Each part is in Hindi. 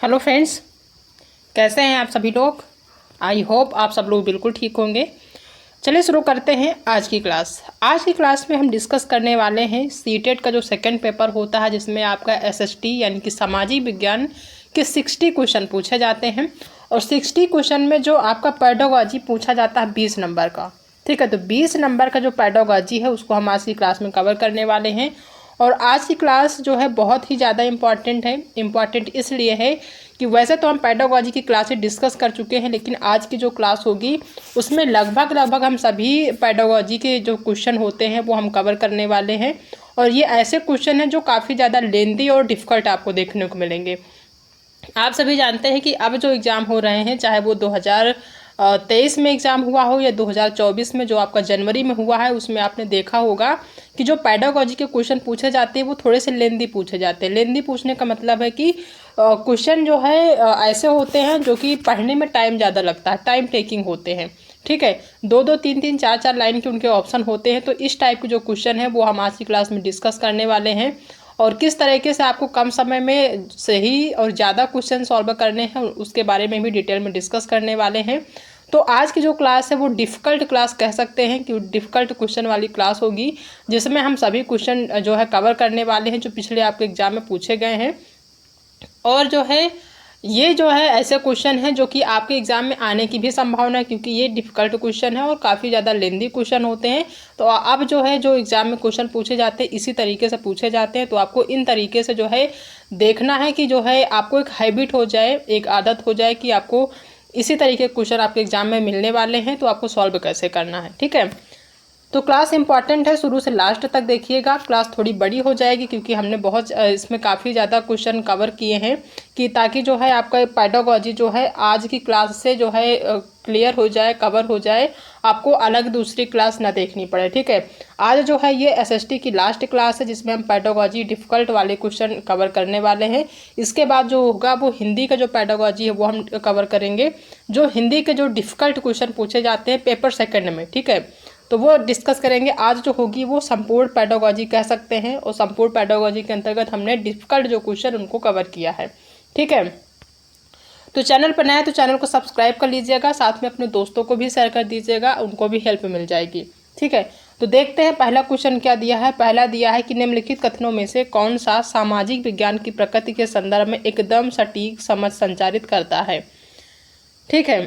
हेलो फ्रेंड्स, कैसे हैं आप सभी लोग। आई होप आप सब लोग बिल्कुल ठीक होंगे। चलिए शुरू करते हैं आज की क्लास। आज की क्लास में हम डिस्कस करने वाले हैं सीटेट का जो सेकंड पेपर होता है, जिसमें आपका एसएसटी यानी कि सामाजिक विज्ञान के 60 क्वेश्चन पूछे जाते हैं। और 60 क्वेश्चन में जो आपका पेडागोजी पूछा जाता है 20 नंबर का। ठीक है, तो 20 नंबर का जो पेडागोजी है उसको हम आज की क्लास में कवर करने वाले हैं। और आज की क्लास जो है बहुत ही ज़्यादा इम्पॉर्टेंट है। इम्पॉर्टेंट इसलिए है कि वैसे तो हम पेडागोजी की क्लासेस डिस्कस कर चुके हैं, लेकिन आज की जो क्लास होगी उसमें लगभग हम सभी पेडागोजी के जो क्वेश्चन होते हैं वो हम कवर करने वाले हैं। और ये ऐसे क्वेश्चन हैं जो काफ़ी ज़्यादा लेंदी और डिफ़िकल्ट आपको देखने को मिलेंगे। आप सभी जानते हैं कि अब जो एग्ज़ाम हो रहे हैं, चाहे वो 2023 में एग्ज़ाम हुआ हो या 2024 में जो आपका जनवरी में हुआ है, उसमें आपने देखा होगा कि जो पेडागोजी के क्वेश्चन पूछे जाते हैं वो थोड़े से लेंदी पूछे जाते हैं। लेंदी पूछने का मतलब है कि क्वेश्चन जो है ऐसे होते हैं जो कि पढ़ने में टाइम ज़्यादा लगता है, टाइम टेकिंग होते हैं। ठीक है, दो दो तीन तीन चार चार लाइन के उनके ऑप्शन होते हैं। तो इस टाइप के जो क्वेश्चन है वो हम आज की क्लास में डिस्कस करने वाले हैं। और किस तरीके से आपको कम समय में सही और ज़्यादा क्वेश्चन सॉल्व करने हैं उसके बारे में भी डिटेल में डिस्कस करने वाले हैं। तो आज की जो क्लास है वो डिफ़िकल्ट क्लास कह सकते हैं कि डिफ़िकल्ट क्वेश्चन वाली क्लास होगी, जिसमें हम सभी क्वेश्चन जो है कवर करने वाले हैं जो पिछले आपके एग्जाम में पूछे गए हैं। और जो है ये जो है ऐसे क्वेश्चन हैं जो कि आपके एग्ज़ाम में आने की भी संभावना है, क्योंकि ये डिफ़िकल्ट क्वेश्चन है और काफ़ी ज़्यादा लेंदी क्वेश्चन होते हैं। तो अब जो है जो एग्ज़ाम में क्वेश्चन पूछे जाते हैं इसी तरीके से पूछे जाते हैं। तो आपको इन तरीके से जो है देखना है कि जो है आपको एक हैबिट हो जाए, एक आदत हो जाए कि आपको इसी तरीके के क्वेश्चन आपके एग्ज़ाम में मिलने वाले हैं, तो आपको सॉल्व कैसे करना है। ठीक है, तो क्लास इंपॉर्टेंट है, शुरू से लास्ट तक देखिएगा। क्लास थोड़ी बड़ी हो जाएगी क्योंकि हमने बहुत इसमें काफ़ी ज़्यादा क्वेश्चन कवर किए हैं, कि ताकि जो है आपका पेडागोजी जो है आज की क्लास से जो है क्लियर हो जाए, कवर हो जाए, आपको अलग दूसरी क्लास ना देखनी पड़े। ठीक है, आज जो है ये एसएसटी की लास्ट क्लास है जिसमें हम पेडागोजी डिफ़िकल्ट वाले क्वेश्चन कवर करने वाले हैं। इसके बाद जो होगा वो हिंदी का जो पेडागोजी है वो हम कवर करेंगे, जो हिंदी के जो डिफ़िकल्ट क्वेश्चन पूछे जाते हैं पेपर सेकेंड में। ठीक है, तो वो डिस्कस करेंगे। आज जो होगी वो संपूर्ण पेडागोजी कह सकते हैं, और संपूर्ण पेडागोजी के अंतर्गत हमने डिफ़िकल्ट जो क्वेश्चन उनको कवर किया है। ठीक है, तो चैनल पर नया है तो चैनल को सब्सक्राइब कर लीजिएगा, साथ में अपने दोस्तों को भी शेयर कर दीजिएगा, उनको भी हेल्प मिल जाएगी। ठीक है, तो देखते हैं पहला क्वेश्चन क्या दिया है। पहला दिया है कि निम्नलिखित कथनों में से कौन सा सामाजिक विज्ञान की प्रकृति के संदर्भ में एकदम सटीक समझ संचारित करता है। ठीक है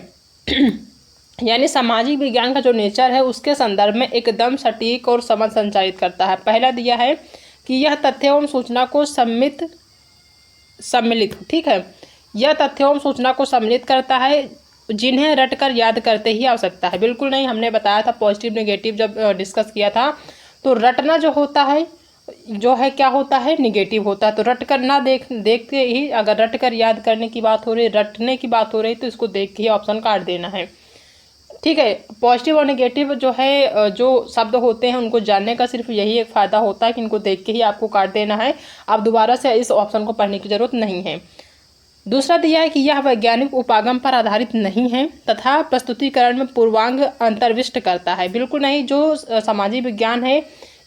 यानी सामाजिक विज्ञान का जो नेचर है उसके संदर्भ में एकदम सटीक और समझ संचारित करता है। पहला दिया है कि यह तथ्य एवं सूचना को सम्मिलित ठीक है, यह तथ्य एवं सूचना को सम्मिलित करता है जिन्हें रटकर याद करते ही आवश्यकता है। बिल्कुल नहीं, हमने बताया था पॉजिटिव नेगेटिव जब डिस्कस किया था, तो रटना जो होता है जो है क्या होता है, निगेटिव होता है। तो रट कर ना देख के ही, अगर रट कर याद करने की बात हो रही, रटने की बात हो रही, तो इसको देख के ही ऑप्शन काट देना है। ठीक है, पॉजिटिव और नेगेटिव जो है जो शब्द होते हैं उनको जानने का सिर्फ यही एक फ़ायदा होता है कि इनको देख के ही आपको काट देना है। आप दोबारा से इस ऑप्शन को पढ़ने की ज़रूरत नहीं है। दूसरा दिया है कि यह वैज्ञानिक उपागम पर आधारित नहीं है तथा प्रस्तुतिकरण में पूर्वांग अंतर्विष्ट करता है। बिल्कुल नहीं, जो सामाजिक विज्ञान है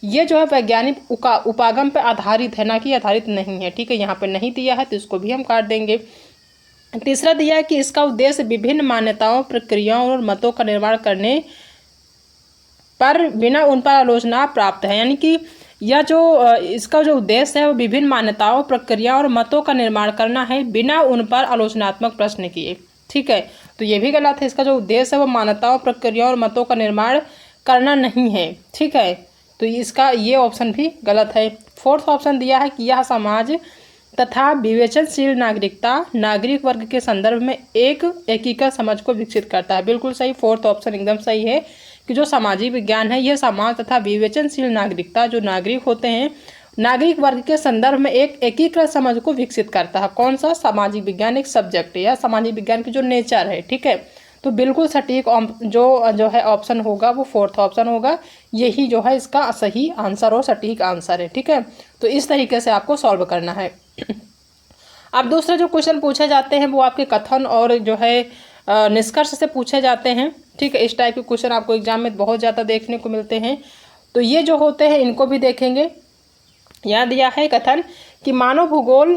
ये जो है वैज्ञानिक उपागम पर आधारित है, ना कि आधारित नहीं है। ठीक है, यहाँ पर नहीं दिया है तो इसको भी हम काट देंगे। तीसरा दिया है कि इसका उद्देश्य विभिन्न मान्यताओं, प्रक्रियाओं और मतों का निर्माण करने पर बिना उन पर आलोचना प्राप्त है। यानी कि यह जो इसका जो उद्देश्य है वो विभिन्न मान्यताओं, प्रक्रियाओं और मतों का निर्माण करना है बिना उन पर आलोचनात्मक प्रश्न किए। ठीक है, तो ये भी गलत है। इसका जो उद्देश्य है वो मान्यताओं, प्रक्रियाओं और मतों का निर्माण करना नहीं है। ठीक है, तो इसका ये ऑप्शन भी गलत है। फोर्थ ऑप्शन दिया है कि यह समाज तथा विवेचनशील नागरिकता नागरिक वर्ग के संदर्भ में एक एकीकृत समझ को विकसित करता है। बिल्कुल सही, फोर्थ ऑप्शन एकदम सही है कि जो सामाजिक विज्ञान है यह समाज तथा विवेचनशील नागरिकता, जो नागरिक होते हैं, नागरिक वर्ग के संदर्भ में एक एकीकृत समझ को विकसित करता है। कौन सा? सामाजिक विज्ञान एक सब्जेक्ट है या सामाजिक विज्ञान की जो नेचर है। ठीक है, तो बिल्कुल सटीक जो है ऑप्शन होगा वो फोर्थ ऑप्शन होगा। यही जो है इसका सही आंसर और सटीक आंसर है। ठीक है, तो इस तरीके से आपको सॉल्व करना है। अब दूसरे जो क्वेश्चन पूछे जाते हैं वो आपके कथन और जो है निष्कर्ष से पूछे जाते हैं। ठीक है, इस टाइप के क्वेश्चन आपको एग्जाम में बहुत ज़्यादा देखने को मिलते हैं। तो ये जो होते हैं इनको भी देखेंगे। यहाँ दिया है कथन कि मानव भूगोल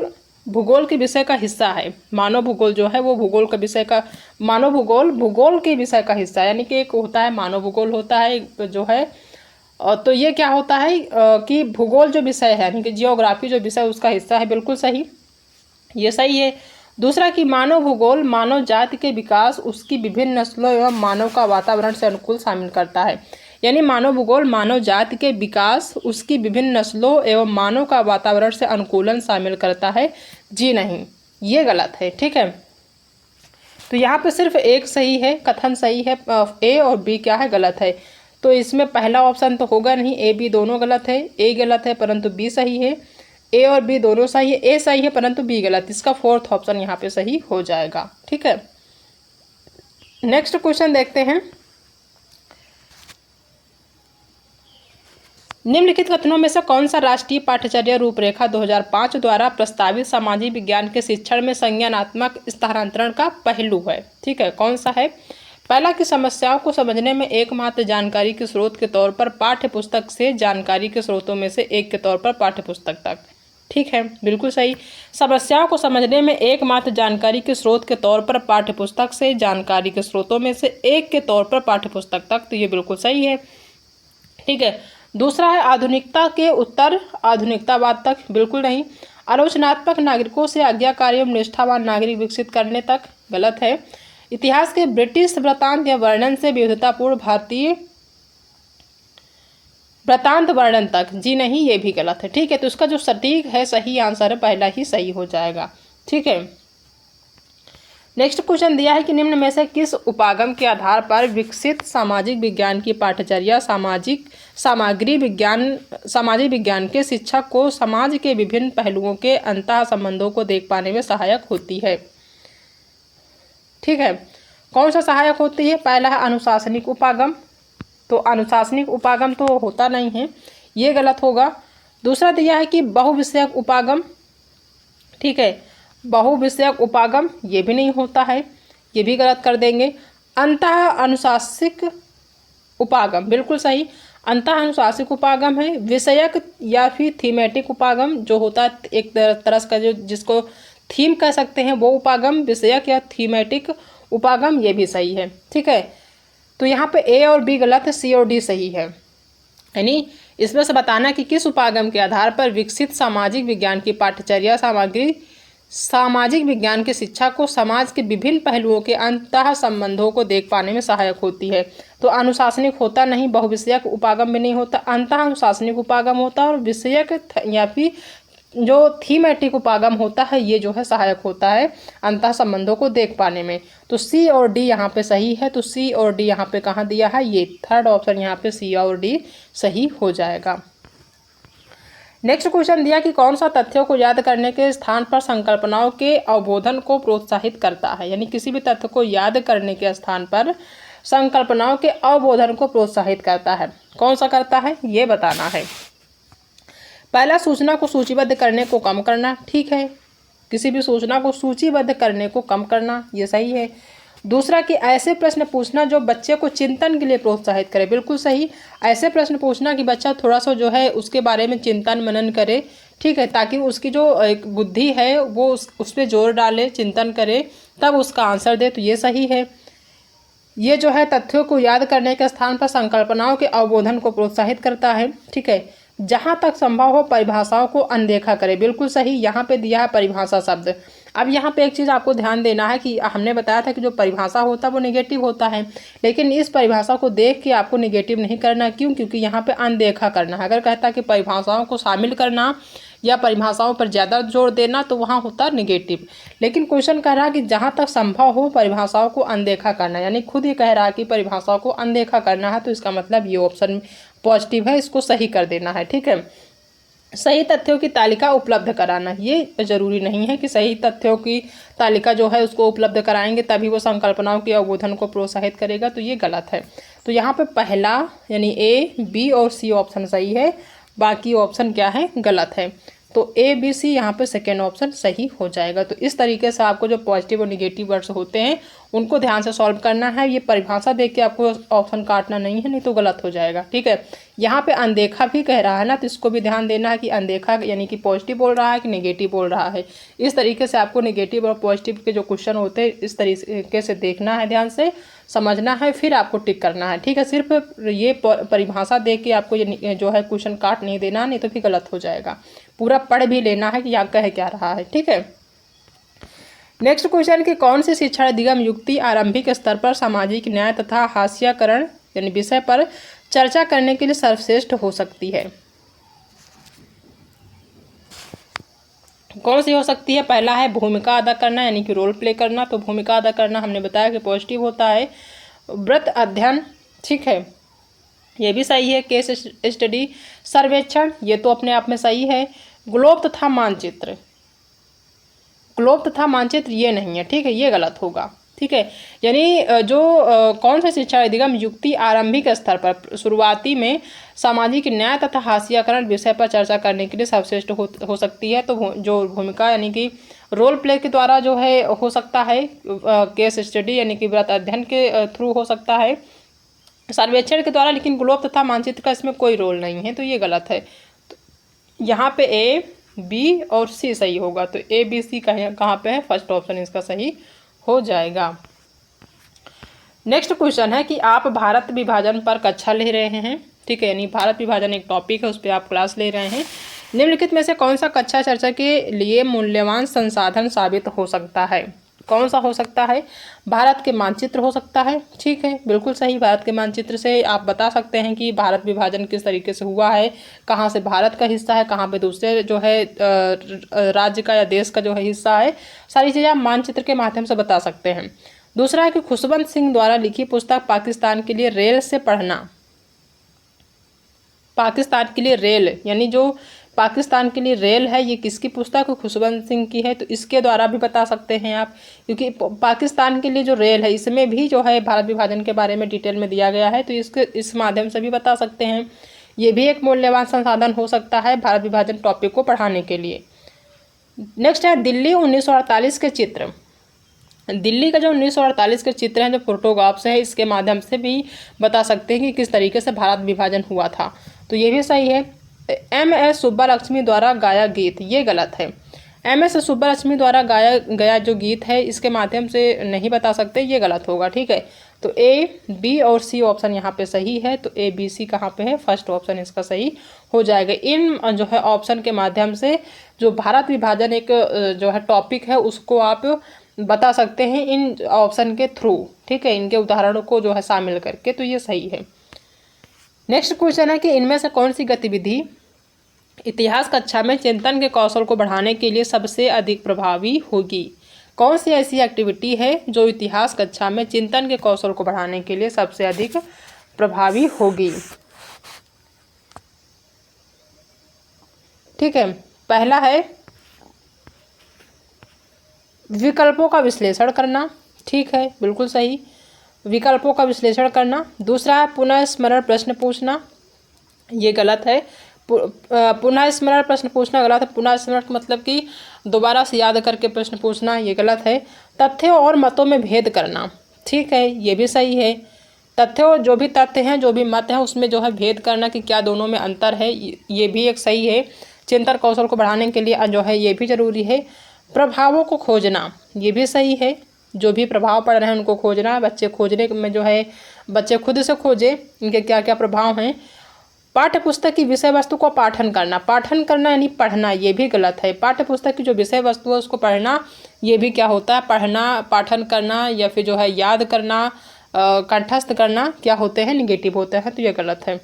भूगोल के विषय का हिस्सा है। मानव भूगोल जो है वो भूगोल का विषय का, मानव भूगोल भूगोल के विषय का हिस्सा है। यानी कि एक होता है मानव भूगोल होता है जो है, तो ये क्या होता है कि भूगोल जो विषय है यानी कि जियोग्राफी जो विषय उसका हिस्सा है। बिल्कुल सही, ये सही है। दूसरा कि मानव भूगोल मानव जाति के विकास, उसकी विभिन्न नस्लों एवं मानव का वातावरण से अनुकूल शामिल करता है। यानी मानव भूगोल मानव जाति के विकास, उसकी विभिन्न नस्लों एवं मानव का वातावरण से अनुकूलन शामिल करता है। जी नहीं, ये गलत है। ठीक है, तो यहाँ पे सिर्फ एक सही है, कथन सही है, ए और बी क्या है, गलत है। तो इसमें पहला ऑप्शन तो होगा नहीं, ए बी दोनों गलत है। ए गलत है परंतु बी सही है, ए और बी दोनों सही है। ए सही है परंतु बी गलत, इसका फोर्थ ऑप्शन यहाँ पे सही हो जाएगा। ठीक है, नेक्स्ट क्वेश्चन देखते हैं। निम्नलिखित कथनों में से कौन सा राष्ट्रीय पाठ्यचर्या रूपरेखा 2005 द्वारा प्रस्तावित सामाजिक विज्ञान के शिक्षण में संज्ञानात्मक स्थानांतरण का पहलू है? ठीक है, कौन सा है? पहला कि समस्याओं को समझने में एकमात्र जानकारी के स्रोत के तौर पर पाठ्य पुस्तक से जानकारी के स्रोतों में से एक के तौर पर पाठ्य पुस्तक तक। ठीक है, बिल्कुल सही। समस्याओं को समझने में एकमात्र जानकारी के स्रोत के तौर पर पाठ्य पुस्तक से जानकारी के स्रोतों में से एक के तौर पर पाठ्य पुस्तक तक, तो ये बिल्कुल सही है। ठीक है, दूसरा है आधुनिकता के उत्तर आधुनिकतावाद तक, बिल्कुल नहीं। आलोचनात्मक नागरिकों से आज्ञाकारी एवं निष्ठावान नागरिक विकसित करने तक, गलत है। इतिहास के ब्रिटिश वृत्तांत या वर्णन से विविधतापूर्ण भारतीय वृत्तांत वर्णन तक, जी नहीं, ये भी गलत है। ठीक है, तो इसका जो सटीक है सही आंसर है पहला ही सही हो जाएगा। ठीक है, नेक्स्ट क्वेश्चन दिया है कि निम्न में से किस उपागम के आधार पर विकसित सामाजिक विज्ञान की पाठ्यचर्या सामाजिक विज्ञान के शिक्षक को समाज के विभिन्न पहलुओं के अंतः संबंधों को देख पाने में सहायक होती है? ठीक है, कौन सा सहायक होती है? पहला है अनुशासनिक उपागम, तो अनुशासनिक उपागम तो होता नहीं है, ये गलत होगा। दूसरा दिया है कि बहुविषयक उपागम, ठीक है, बहुविषयक उपागम ये भी नहीं होता है, ये भी गलत कर देंगे। अंतः अनुशासिक उपागम, बिल्कुल सही, अंतः अनुशासिक उपागम है। विषयक या फिर थीमेटिक उपागम जो होता है एक तरह का जो जिसको थीम कह सकते हैं वो उपागम, विषयक या थीमेटिक उपागम, ये भी सही है। ठीक है, तो यहाँ पे ए और बी गलत है, सी और डी सही है। यानी इसमें से बताना कि किस उपागम के आधार पर विकसित सामाजिक विज्ञान की पाठ्यचर्या सामाजिक विज्ञान की शिक्षा को समाज के विभिन्न पहलुओं के अंतः संबंधों को देख पाने में सहायक होती है। तो अनुशासनिक होता नहीं, बहुविषयक उपागम भी नहीं होता, अंतः अनुशासनिक उपागम होता है, और विषयक या फिर जो थीमेटिक उपागम होता है ये जो है सहायक होता है अंतः संबंधों को देख पाने में। तो सी और डी यहाँ पे सही है, तो सी और डी यहाँ पे कहाँ दिया है, ये थर्ड ऑप्शन यहाँ पे सी और डी सही हो जाएगा। नेक्स्ट क्वेश्चन दिया कि कौन सा तथ्यों को याद करने के स्थान पर संकल्पनाओं के अवबोधन को प्रोत्साहित करता है? यानी किसी भी तथ्य को याद करने के स्थान पर संकल्पनाओं के अवबोधन को प्रोत्साहित करता है, कौन सा करता है ये बताना है। पहला, सूचना को सूचीबद्ध करने को कम करना, ठीक है, किसी भी सूचना को सूचीबद्ध करने को कम करना, ये सही है। दूसरा कि ऐसे प्रश्न पूछना जो बच्चे को चिंतन के लिए प्रोत्साहित करे, बिल्कुल सही, ऐसे प्रश्न पूछना कि बच्चा थोड़ा सा जो है उसके बारे में चिंतन मनन करे, ठीक है, ताकि उसकी जो एक बुद्धि है वो उस पर जोर डाले, चिंतन करे, तब उसका आंसर दे, तो ये सही है। ये जो है तथ्यों को याद करने के स्थान पर संकल्पनाओं के अवबोधन को प्रोत्साहित करता है, ठीक है। जहाँ तक संभव हो परिभाषाओं को अनदेखा करें, बिल्कुल सही, यहाँ पे दिया है परिभाषा शब्द। अब यहाँ पे एक चीज़ आपको ध्यान देना है कि हमने बताया था कि जो परिभाषा होता है वो नेगेटिव होता है, लेकिन इस परिभाषा को देख के आपको नेगेटिव नहीं करना, क्यों? क्योंकि यहाँ पे अनदेखा करना है। अगर कहता कि परिभाषाओं को शामिल करना या परिभाषाओं पर ज़्यादा जोर देना तो वहाँ होता है निगेटिव, लेकिन क्वेश्चन कह रहा है कि जहाँ तक संभव हो परिभाषाओं को अनदेखा करना, यानी खुद ही कह रहा है कि परिभाषाओं को अनदेखा करना है, तो इसका मतलब ये ऑप्शन पॉजिटिव है, इसको सही कर देना है, ठीक है। सही तथ्यों की तालिका उपलब्ध कराना, ये जरूरी नहीं है कि सही तथ्यों की तालिका जो है उसको उपलब्ध कराएंगे तभी वो संकल्पनाओं के अवबोधन को प्रोत्साहित करेगा, तो ये गलत है। तो यहाँ पे पहला यानी ए, बी और सी ऑप्शन सही है, बाकी ऑप्शन क्या है, गलत है। तो ए बी सी यहाँ पे सेकेंड ऑप्शन सही हो जाएगा। तो इस तरीके से आपको जो पॉजिटिव और निगेटिव वर्ड्स होते हैं उनको ध्यान से सॉल्व करना है। ये परिभाषा देख के आपको ऑप्शन काटना नहीं है, नहीं तो गलत हो जाएगा। ठीक है, यहाँ पे अनदेखा भी कह रहा है ना, तो इसको भी ध्यान देना है कि अनदेखा यानी कि पॉजिटिव बोल रहा है कि नेगेटिव बोल रहा है। इस तरीके से आपको नेगेटिव और पॉजिटिव के जो क्वेश्चन होते हैं इस तरीके से देखना है, ध्यान से समझना है, फिर आपको टिक करना है। ठीक है, सिर्फ ये परिभाषा देख के आपको ये जो है क्वेश्चन काट नहीं देना, नहीं तो फिर गलत हो जाएगा। पूरा पढ़ भी लेना है कि यहाँ कह क्या रहा है। ठीक है, नेक्स्ट क्वेश्चन कि कौन सी शिक्षण अधिगम युक्ति आरंभिक स्तर पर सामाजिक न्याय तथा हास्यकरण यानी विषय पर चर्चा करने के लिए सर्वश्रेष्ठ हो सकती है। कौन सी हो सकती है? पहला है भूमिका अदा करना यानी कि रोल प्ले करना। तो भूमिका अदा करना हमने बताया कि पॉजिटिव होता है। व्रत अध्ययन, ठीक है, ये भी सही है। केस स्टडी, सर्वेक्षण, ये तो अपने आप में सही है। ग्लोब तथा मानचित्र, ग्लोब तथा मानचित्र ये नहीं है। ठीक है, ये गलत होगा। ठीक है, यानी जो कौन सा शिक्षा अधिगम युक्ति आरंभिक स्तर पर शुरुआती में सामाजिक न्याय तथा हास्यकरण विषय पर चर्चा करने के लिए सर्वश्रेष्ठ हो सकती है। तो जो भूमिका यानी कि रोल प्ले के द्वारा जो है हो सकता है। केस स्टडी यानी कि व्रत अध्ययन के थ्रू हो सकता है। सर्वेक्षण के द्वारा, लेकिन ग्लोब तथा मानचित्र का इसमें कोई रोल नहीं है, तो ये गलत है। तो यहाँ पे ए बी और सी सही होगा। तो ए बी सी कहाँ पे है? फर्स्ट ऑप्शन इसका सही हो जाएगा। नेक्स्ट क्वेश्चन है कि आप भारत विभाजन पर कक्षा ले रहे हैं। ठीक है, यानी भारत विभाजन एक टॉपिक है, उस पर आप क्लास ले रहे हैं। निम्नलिखित में से कौन सा कक्षा चर्चा के लिए मूल्यवान संसाधन साबित हो सकता है? कौन सा हो सकता है? भारत के मानचित्र हो सकता है। ठीक है, बिल्कुल सही। भारत के मानचित्र से आप बता सकते हैं कि भारत विभाजन किस तरीके से हुआ है, कहाँ से भारत का हिस्सा है, कहाँ पे दूसरे जो है राज्य का या देश का जो है हिस्सा है, सारी चीज़ें आप मानचित्र के माध्यम से बता सकते हैं। दूसरा है कि खुशवंत सिंह द्वारा लिखी पुस्तक पाकिस्तान के लिए रेल से पढ़ना। पाकिस्तान के लिए रेल यानी जो पाकिस्तान के लिए रेल है, ये किसकी पुस्तक है? खुशवंत सिंह की है। तो इसके द्वारा भी बता सकते हैं आप, क्योंकि पाकिस्तान के लिए जो रेल है इसमें भी जो है भारत विभाजन के बारे में डिटेल में दिया गया है, तो इस माध्यम से भी बता सकते हैं। ये भी एक मूल्यवान संसाधन हो सकता है भारत विभाजन टॉपिक को पढ़ाने के लिए। नेक्स्ट है दिल्ली 1948 के चित्र। दिल्ली का जो 1948 के चित्र हैं, जो फोटोग्राफ्स है, इसके माध्यम से भी बता सकते हैं कि किस तरीके से भारत विभाजन हुआ था। तो ये भी सही है। एम.एस. सुब्बालक्ष्मी द्वारा गाया गीत, ये गलत है। एम.एस. सुब्बालक्ष्मी द्वारा गाया गया जो गीत है इसके माध्यम से नहीं बता सकते, ये गलत होगा। ठीक है, तो ए बी और सी ऑप्शन यहाँ पे सही है। तो ए बी सी कहाँ पे है? फर्स्ट ऑप्शन इसका सही हो जाएगा। इन जो है ऑप्शन के माध्यम से जो भारत विभाजन एक जो है टॉपिक है उसको आप बता सकते हैं इन ऑप्शन के थ्रू। ठीक है, इनके उदाहरणों को जो है शामिल करके, तो ये सही है। नेक्स्ट क्वेश्चन है कि इनमें से कौन सी गतिविधि इतिहास कक्षा में चिंतन के कौशल को बढ़ाने के लिए सबसे अधिक प्रभावी होगी? कौन सी ऐसी एक्टिविटी है जो इतिहास कक्षा में चिंतन के कौशल को बढ़ाने के लिए सबसे अधिक प्रभावी होगी? ठीक है, पहला है विकल्पों का विश्लेषण करना। ठीक है, बिल्कुल सही, विकल्पों का विश्लेषण करना। दूसरा है पुनः स्मरण प्रश्न पूछना, ये गलत है। पुनः स्मरण प्रश्न पूछना गलत है। पुनः स्मरण मतलब कि दोबारा से याद करके प्रश्न पूछना, ये गलत है। तथ्यों और मतों में भेद करना, ठीक है, ये भी सही है। तथ्यों, जो भी तथ्य हैं, जो भी मत हैं, उसमें जो है भेद करना कि क्या दोनों में अंतर है, ये भी एक सही है। चिंतन कौशल को बढ़ाने के लिए जो है ये भी जरूरी है। प्रभावों को खोजना, ये भी सही है। जो भी प्रभाव पड़ रहे हैं उनको खोजना, बच्चे खोजने में जो है बच्चे खुद से खोजें इनके क्या क्या प्रभाव हैं। पाठ्य पुस्तक की विषय वस्तु को पाठन करना, पाठन करना यानी पढ़ना, ये भी गलत है। पाठ्य पुस्तक की जो विषय वस्तु है उसको पढ़ना, ये भी क्या होता है? पढ़ना, पाठन करना या फिर जो है याद करना, कंठस्थ करना, क्या होते हैं? निगेटिव होते हैं, तो ये गलत है।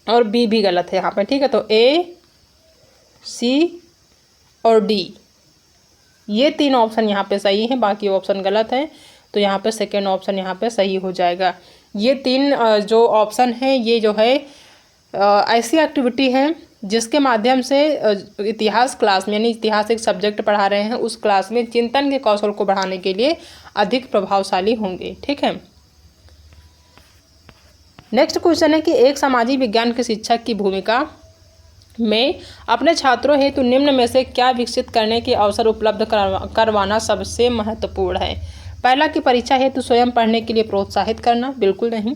और बी भी गलत है यहाँ पे। ठीक है, तो ए सी और डी ये तीन ऑप्शन यहाँ पे सही हैं, बाकी ऑप्शन गलत है। तो यहाँ पे सेकेंड ऑप्शन यहाँ पे सही हो जाएगा। ये तीन जो ऑप्शन है ये जो है ऐसी एक्टिविटी है जिसके माध्यम से इतिहास क्लास में यानी इतिहास एक सब्जेक्ट पढ़ा रहे हैं उस क्लास में चिंतन के कौशल को बढ़ाने के लिए अधिक प्रभावशाली होंगे। ठीक है, नेक्स्ट क्वेश्चन है कि एक सामाजिक विज्ञान के शिक्षक की भूमिका में अपने छात्रों हेतु निम्न में से क्या विकसित करने के अवसर उपलब्ध करवाना सबसे महत्वपूर्ण है। पहला कि परीक्षा हेतु स्वयं पढ़ने के लिए प्रोत्साहित करना, बिल्कुल नहीं।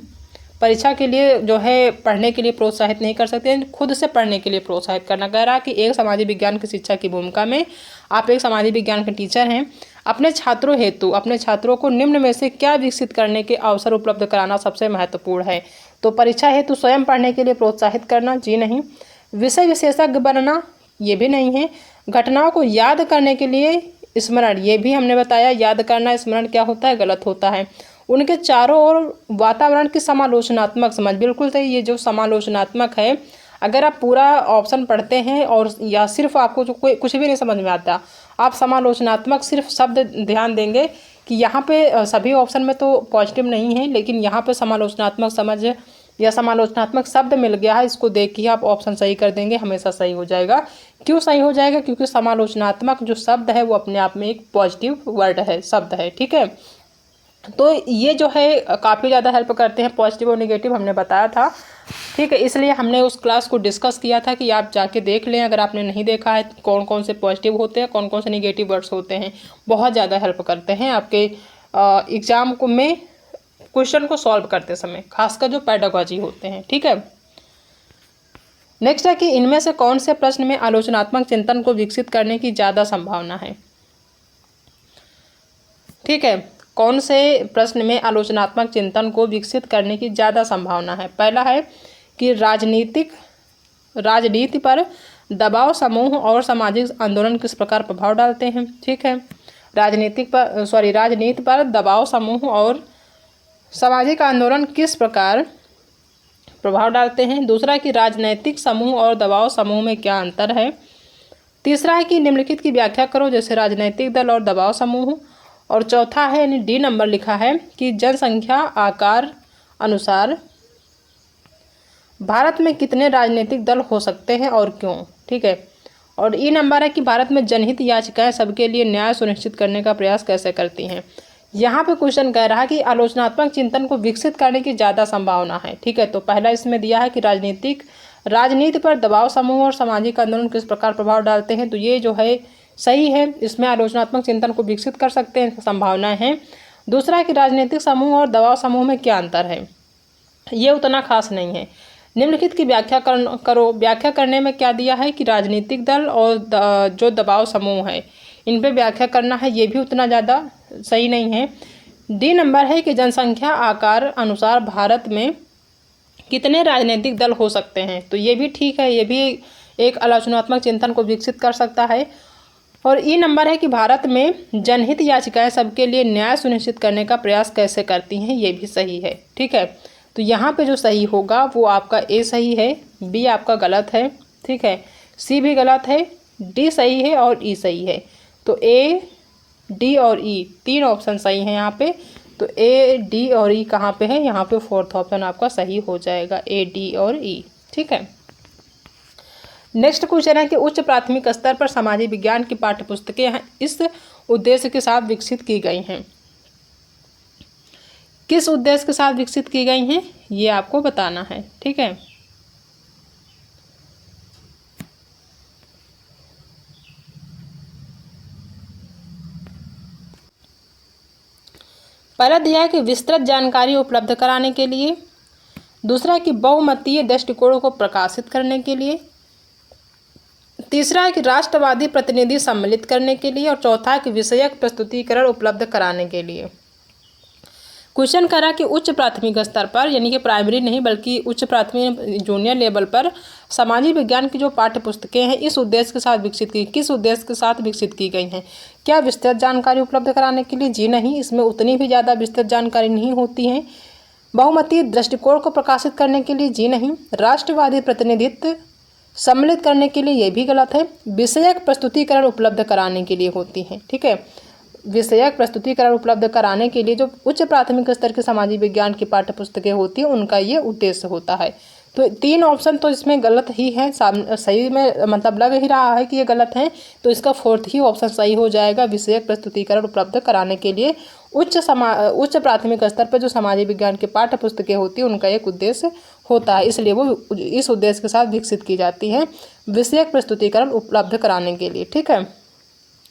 परीक्षा के लिए जो है पढ़ने के लिए प्रोत्साहित नहीं कर सकते, खुद से पढ़ने के लिए प्रोत्साहित करना। कह रहा कि एक सामाजिक विज्ञान की शिक्षा की भूमिका में आप एक सामाजिक विज्ञान के टीचर हैं, अपने छात्रों हेतु अपने छात्रों को निम्न में से क्या विकसित करने के अवसर उपलब्ध कराना सबसे महत्वपूर्ण है। तो परीक्षा हेतु स्वयं पढ़ने के लिए प्रोत्साहित करना, जी नहीं। विषय विशेषज्ञ बनना, ये भी नहीं है। घटनाओं को याद करने के लिए स्मरण, ये भी हमने बताया याद करना स्मरण क्या होता है, गलत होता है। उनके चारों ओर वातावरण की समालोचनात्मक समझ, बिल्कुल सही। ये जो समालोचनात्मक है, अगर आप पूरा ऑप्शन पढ़ते हैं और या सिर्फ आपको जो कोई कुछ भी नहीं समझ में आता, आप समालोचनात्मक सिर्फ शब्द ध्यान देंगे कि यहाँ पे सभी ऑप्शन में तो पॉजिटिव नहीं है, लेकिन यहाँ पे समालोचनात्मक समझ या समालोचनात्मक शब्द मिल गया है, इसको देख के आप ऑप्शन सही कर देंगे, हमेशा सही हो जाएगा। क्यों सही हो जाएगा? क्योंकि समालोचनात्मक जो शब्द है वो अपने आप में एक पॉजिटिव वर्ड है, शब्द है, ठीक है। तो ये जो है काफ़ी ज़्यादा हेल्प करते हैं, पॉजिटिव और नेगेटिव हमने बताया था, ठीक है। इसलिए हमने उस क्लास को डिस्कस किया था कि आप जाके देख लें अगर आपने नहीं देखा है, कौन कौन से पॉजिटिव होते हैं, कौन कौन से नेगेटिव वर्ड्स होते हैं। बहुत ज़्यादा हेल्प करते हैं आपके एग्ज़ाम को में क्वेश्चन को सॉल्व करते समय, खासकर जो पेडागॉजी होते हैं, ठीक है। नेक्स्ट है कि इनमें से कौन से प्रश्न में आलोचनात्मक चिंतन को विकसित करने की ज़्यादा संभावना है, ठीक है। कौन से प्रश्न में आलोचनात्मक चिंतन को विकसित करने की ज़्यादा संभावना है। पहला है कि राजनीति पर दबाव समूह और सामाजिक आंदोलन किस प्रकार प्रभाव डालते हैं, ठीक है। राजनीति पर दबाव समूह और सामाजिक आंदोलन किस प्रकार प्रभाव डालते हैं। दूसरा कि राजनैतिक समूह और दबाव समूह में क्या अंतर है। तीसरा है कि निम्नलिखित की व्याख्या करो, जैसे राजनैतिक दल और दबाव समूह। और चौथा है, यानी डी नंबर लिखा है कि जनसंख्या आकार अनुसार भारत में कितने राजनीतिक दल हो सकते हैं और क्यों, ठीक है। और ई नंबर है कि भारत में जनहित याचिकाएं सबके लिए न्याय सुनिश्चित करने का प्रयास कैसे करती हैं। यहाँ पे क्वेश्चन कह रहा है कि आलोचनात्मक चिंतन को विकसित करने की ज़्यादा संभावना है, ठीक है। तो पहला इसमें दिया है कि राजनीति पर दबाव समूह और सामाजिक आंदोलन किस प्रकार प्रभाव डालते हैं, तो ये जो है सही है, इसमें आलोचनात्मक चिंतन को विकसित कर सकते हैं, संभावनाएं हैं। दूसरा है कि राजनीतिक समूह और दबाव समूह में क्या अंतर है, ये उतना खास नहीं है। निम्नलिखित की व्याख्या करो। व्याख्या करने में क्या दिया है कि राजनीतिक दल और जो दबाव समूह है इन पे व्याख्या करना है, ये भी उतना ज़्यादा सही नहीं है। डी नंबर है कि जनसंख्या आकार अनुसार भारत में कितने राजनीतिक दल हो सकते हैं, तो ये भी ठीक है, ये भी एक आलोचनात्मक चिंतन को विकसित कर सकता है। और ई नंबर है कि भारत में जनहित याचिकाएं सबके लिए न्याय सुनिश्चित करने का प्रयास कैसे करती हैं, ये भी सही है, ठीक है। तो यहाँ पे जो सही होगा वो आपका ए सही है, बी आपका गलत है, ठीक है, सी भी गलत है, डी सही है और ई सही है। तो ए, डी और ई तीन ऑप्शन सही हैं यहाँ पे। तो ए, डी और ई कहाँ पे है, यहाँ पे फोर्थ ऑप्शन आपका सही हो जाएगा, ए, डी और ई, ठीक है। नेक्स्ट क्वेश्चन है कि उच्च प्राथमिक स्तर पर सामाजिक विज्ञान की पाठ्यपुस्तकें इस उद्देश्य के साथ विकसित की गई हैं। किस उद्देश्य के साथ विकसित की गई हैं, ये आपको बताना है, ठीक है। पहला दिया है कि विस्तृत जानकारी उपलब्ध कराने के लिए। दूसरा है कि बहुमतीय दृष्टिकोण को प्रकाशित करने के लिए। तीसरा है कि राष्ट्रवादी प्रतिनिधि सम्मिलित करने के लिए। और चौथा है कि विषयक प्रस्तुतिकरण उपलब्ध कराने के लिए। क्वेश्चन करा कि उच्च प्राथमिक स्तर पर, यानी कि प्राइमरी नहीं बल्कि उच्च प्राथमिक जूनियर लेवल पर सामाजिक विज्ञान की जो पाठ्य पुस्तकें हैं इस उद्देश्य के साथ किस उद्देश्य के साथ विकसित की गई हैं। क्या विस्तृत जानकारी उपलब्ध कराने के लिए? जी नहीं, इसमें उतनी भी ज़्यादा विस्तृत जानकारी नहीं होती है। बहुमतीय दृष्टिकोण को प्रकाशित करने के लिए? जी नहीं। राष्ट्रवादी प्रतिनिधित्व सम्मिलित करने के लिए? ये भी गलत है। विषयक प्रस्तुतिकरण उपलब्ध कराने के लिए होती हैं, ठीक है। विषयक प्रस्तुतिकरण उपलब्ध कराने के लिए जो उच्च प्राथमिक स्तर के सामाजिक विज्ञान की पाठ्य पुस्तकें होती हैं उनका ये उद्देश्य होता है। तो तीन ऑप्शन तो इसमें गलत ही है, सही में मतलब लग ही रहा है कि ये गलत है, तो इसका फोर्थ ही ऑप्शन सही हो जाएगा। विषयक प्रस्तुतिकरण उपलब्ध कराने के लिए उच्च प्राथमिक स्तर पर जो सामाजिक विज्ञान की पाठ्य पुस्तकें होती हैं उनका एक उद्देश्य होता है, इसलिए वो इस उद्देश्य के साथ विकसित की जाती है विषयक प्रस्तुतिकरण उपलब्ध कराने के लिए। ठीक है।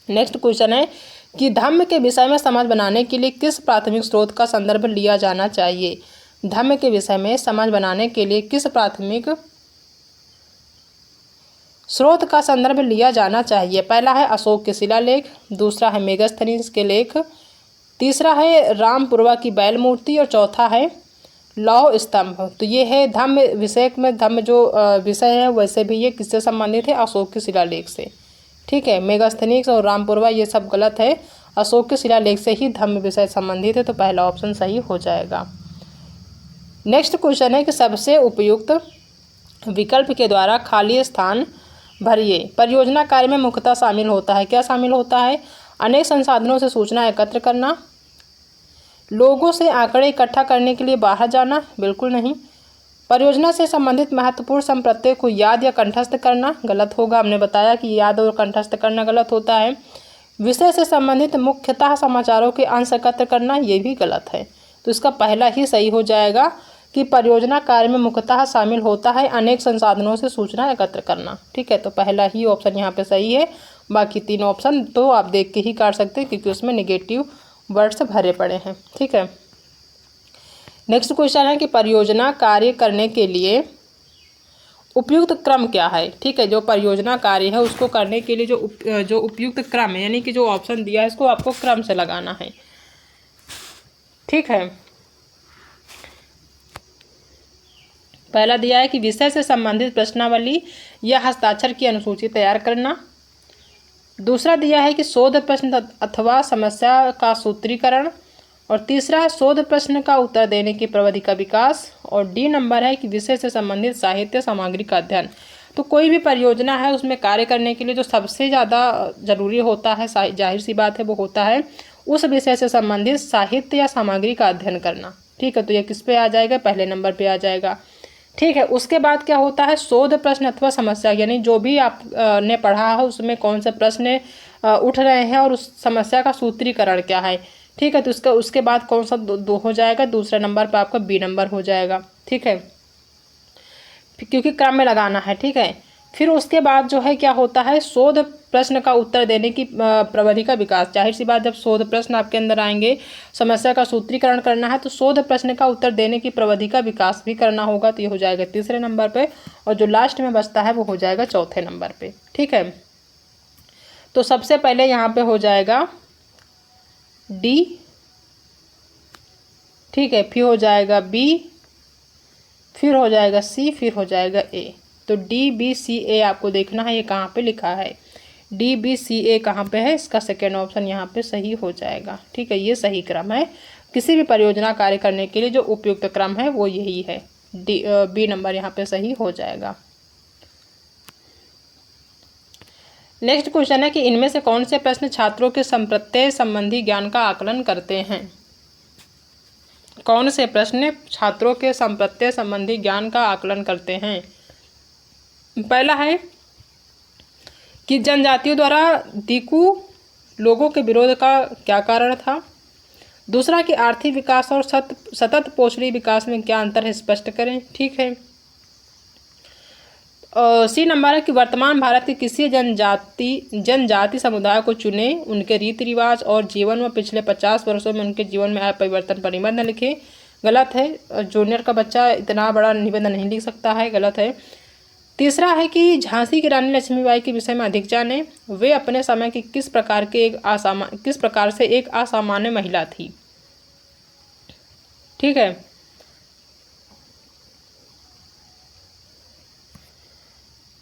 नेक्स्ट क्वेश्चन है कि धम्म के विषय में समझ बनाने के लिए किस प्राथमिक स्रोत का संदर्भ लिया जाना चाहिए। धम्म के विषय में समझ बनाने के लिए किस प्राथमिक स्रोत का संदर्भ लिया जाना चाहिए। पहला है अशोक के शिलालेख, दूसरा है मेगास्थनीज के लेख, तीसरा है रामपुरवा की बैल मूर्ति और चौथा है लौह स्तंभ। तो ये है धम्म विषय में, धम्म जो विषय है वैसे भी ये किससे संबंधित है, अशोक के शिलालेख से। ठीक है। मेगास्थनीज और रामपुरवा ये सब गलत है, अशोक के शिलालेख से ही धम्म विषय संबंधित है, तो पहला ऑप्शन सही हो जाएगा। नेक्स्ट क्वेश्चन है कि सबसे उपयुक्त विकल्प के द्वारा खाली स्थान भरिए। परियोजना कार्य में मुख्यतः शामिल होता है, क्या शामिल होता है, अनेक संसाधनों से सूचना एकत्र करना, लोगों से आंकड़े इकट्ठा करने के लिए बाहर जाना, बिल्कुल नहीं, परियोजना से संबंधित महत्वपूर्ण संप्रत्यय को याद या कंठस्थ करना, गलत होगा, हमने बताया कि याद और कंठस्थ करना गलत होता है, विषय से संबंधित मुख्यतः समाचारों के अंश एकत्र करना, ये भी गलत है। तो इसका पहला ही सही हो जाएगा कि परियोजना कार्य में मुख्यतः शामिल होता है अनेक संसाधनों से सूचना एकत्र करना। ठीक है। तो पहला ही ऑप्शन यहाँ पे सही है, बाकी तीन ऑप्शन तो आप देख के ही काट सकते हैं क्योंकि उसमें नेगेटिव वर्ड्स भरे पड़े हैं। ठीक है। नेक्स्ट क्वेश्चन है कि परियोजना कार्य करने के लिए उपयुक्त क्रम क्या है। ठीक है। जो परियोजना कार्य है उसको करने के लिए जो उपयुक्त क्रम है, यानी कि जो ऑप्शन दिया है इसको आपको क्रम से लगाना है। ठीक है। पहला दिया है कि विषय से संबंधित प्रश्नावली या हस्ताक्षर की अनुसूची तैयार करना, दूसरा दिया है कि शोध प्रश्न अथवा समस्या का सूत्रीकरण, और तीसरा शोध प्रश्न का उत्तर देने की प्रविधि का विकास, और डी नंबर है कि विषय से संबंधित साहित्य सामग्री का अध्ययन। तो कोई भी परियोजना है उसमें कार्य करने के लिए जो सबसे ज़्यादा जरूरी होता है, जाहिर सी बात है, वो होता है उस विषय से संबंधित साहित्य या सामग्री का अध्ययन करना। ठीक है। तो ये किस पे आ जाएगा, पहले नंबर पे आ जाएगा। ठीक है। उसके बाद क्या होता है, शोध प्रश्न अथवा समस्या, यानी जो भी आप ने पढ़ा है उसमें कौन से प्रश्न उठ रहे हैं और उस समस्या का सूत्रीकरण क्या है। ठीक है। तो उसके बाद कौन सा दो हो जाएगा, दूसरे नंबर पर आपका बी नंबर हो जाएगा। ठीक है। क्योंकि क्रम में लगाना है। ठीक है। फिर उसके बाद जो है क्या होता है, शोध प्रश्न का उत्तर देने की प्रविधि का विकास। जाहिर सी बात, जब शोध प्रश्न आपके अंदर आएंगे, समस्या का सूत्रीकरण करना है, तो शोध प्रश्न का उत्तर देने की प्रविधि का विकास भी करना होगा, तो ये हो जाएगा तीसरे नंबर पे, और जो लास्ट में बचता है वो हो जाएगा चौथे नंबर पे। ठीक है। तो सबसे पहले यहाँ पे हो जाएगा डी, ठीक है, फिर हो जाएगा बी, फिर हो जाएगा सी, फिर हो जाएगा ए। तो डी बी सी ए आपको देखना है ये कहाँ पे लिखा है, डी बी सी ए कहाँ पे है, इसका सेकेंड ऑप्शन यहाँ पे सही हो जाएगा। ठीक है। ये सही क्रम है, किसी भी परियोजना कार्य करने के लिए जो उपयुक्त क्रम है वो यही है, बी नंबर यहाँ पे सही हो जाएगा। नेक्स्ट क्वेश्चन है कि इनमें से कौन से प्रश्न छात्रों के संप्रत्यय संबंधी ज्ञान का आकलन करते हैं। कौन से प्रश्न छात्रों के संप्रत्यय संबंधी ज्ञान का आकलन करते हैं। पहला है कि जनजातियों द्वारा दीकू लोगों के विरोध का क्या कारण था, दूसरा कि आर्थिक विकास और सतत पोषणीय विकास में क्या अंतर है, स्पष्ट करें। ठीक है। सी नंबर है कि वर्तमान भारत के किसी जनजाति समुदाय को चुने, उनके रीति रिवाज और जीवन में पिछले 50 वर्षों में उनके जीवन में आए परिवर्तन पर निबंध लिखे, गलत है, जूनियर का बच्चा इतना बड़ा निबंध नहीं लिख सकता है, गलत है। तीसरा है कि झांसी की रानी लक्ष्मीबाई के विषय में अधिक जाने, वे अपने समय की किस प्रकार से एक असामान्य महिला थी। ठीक है।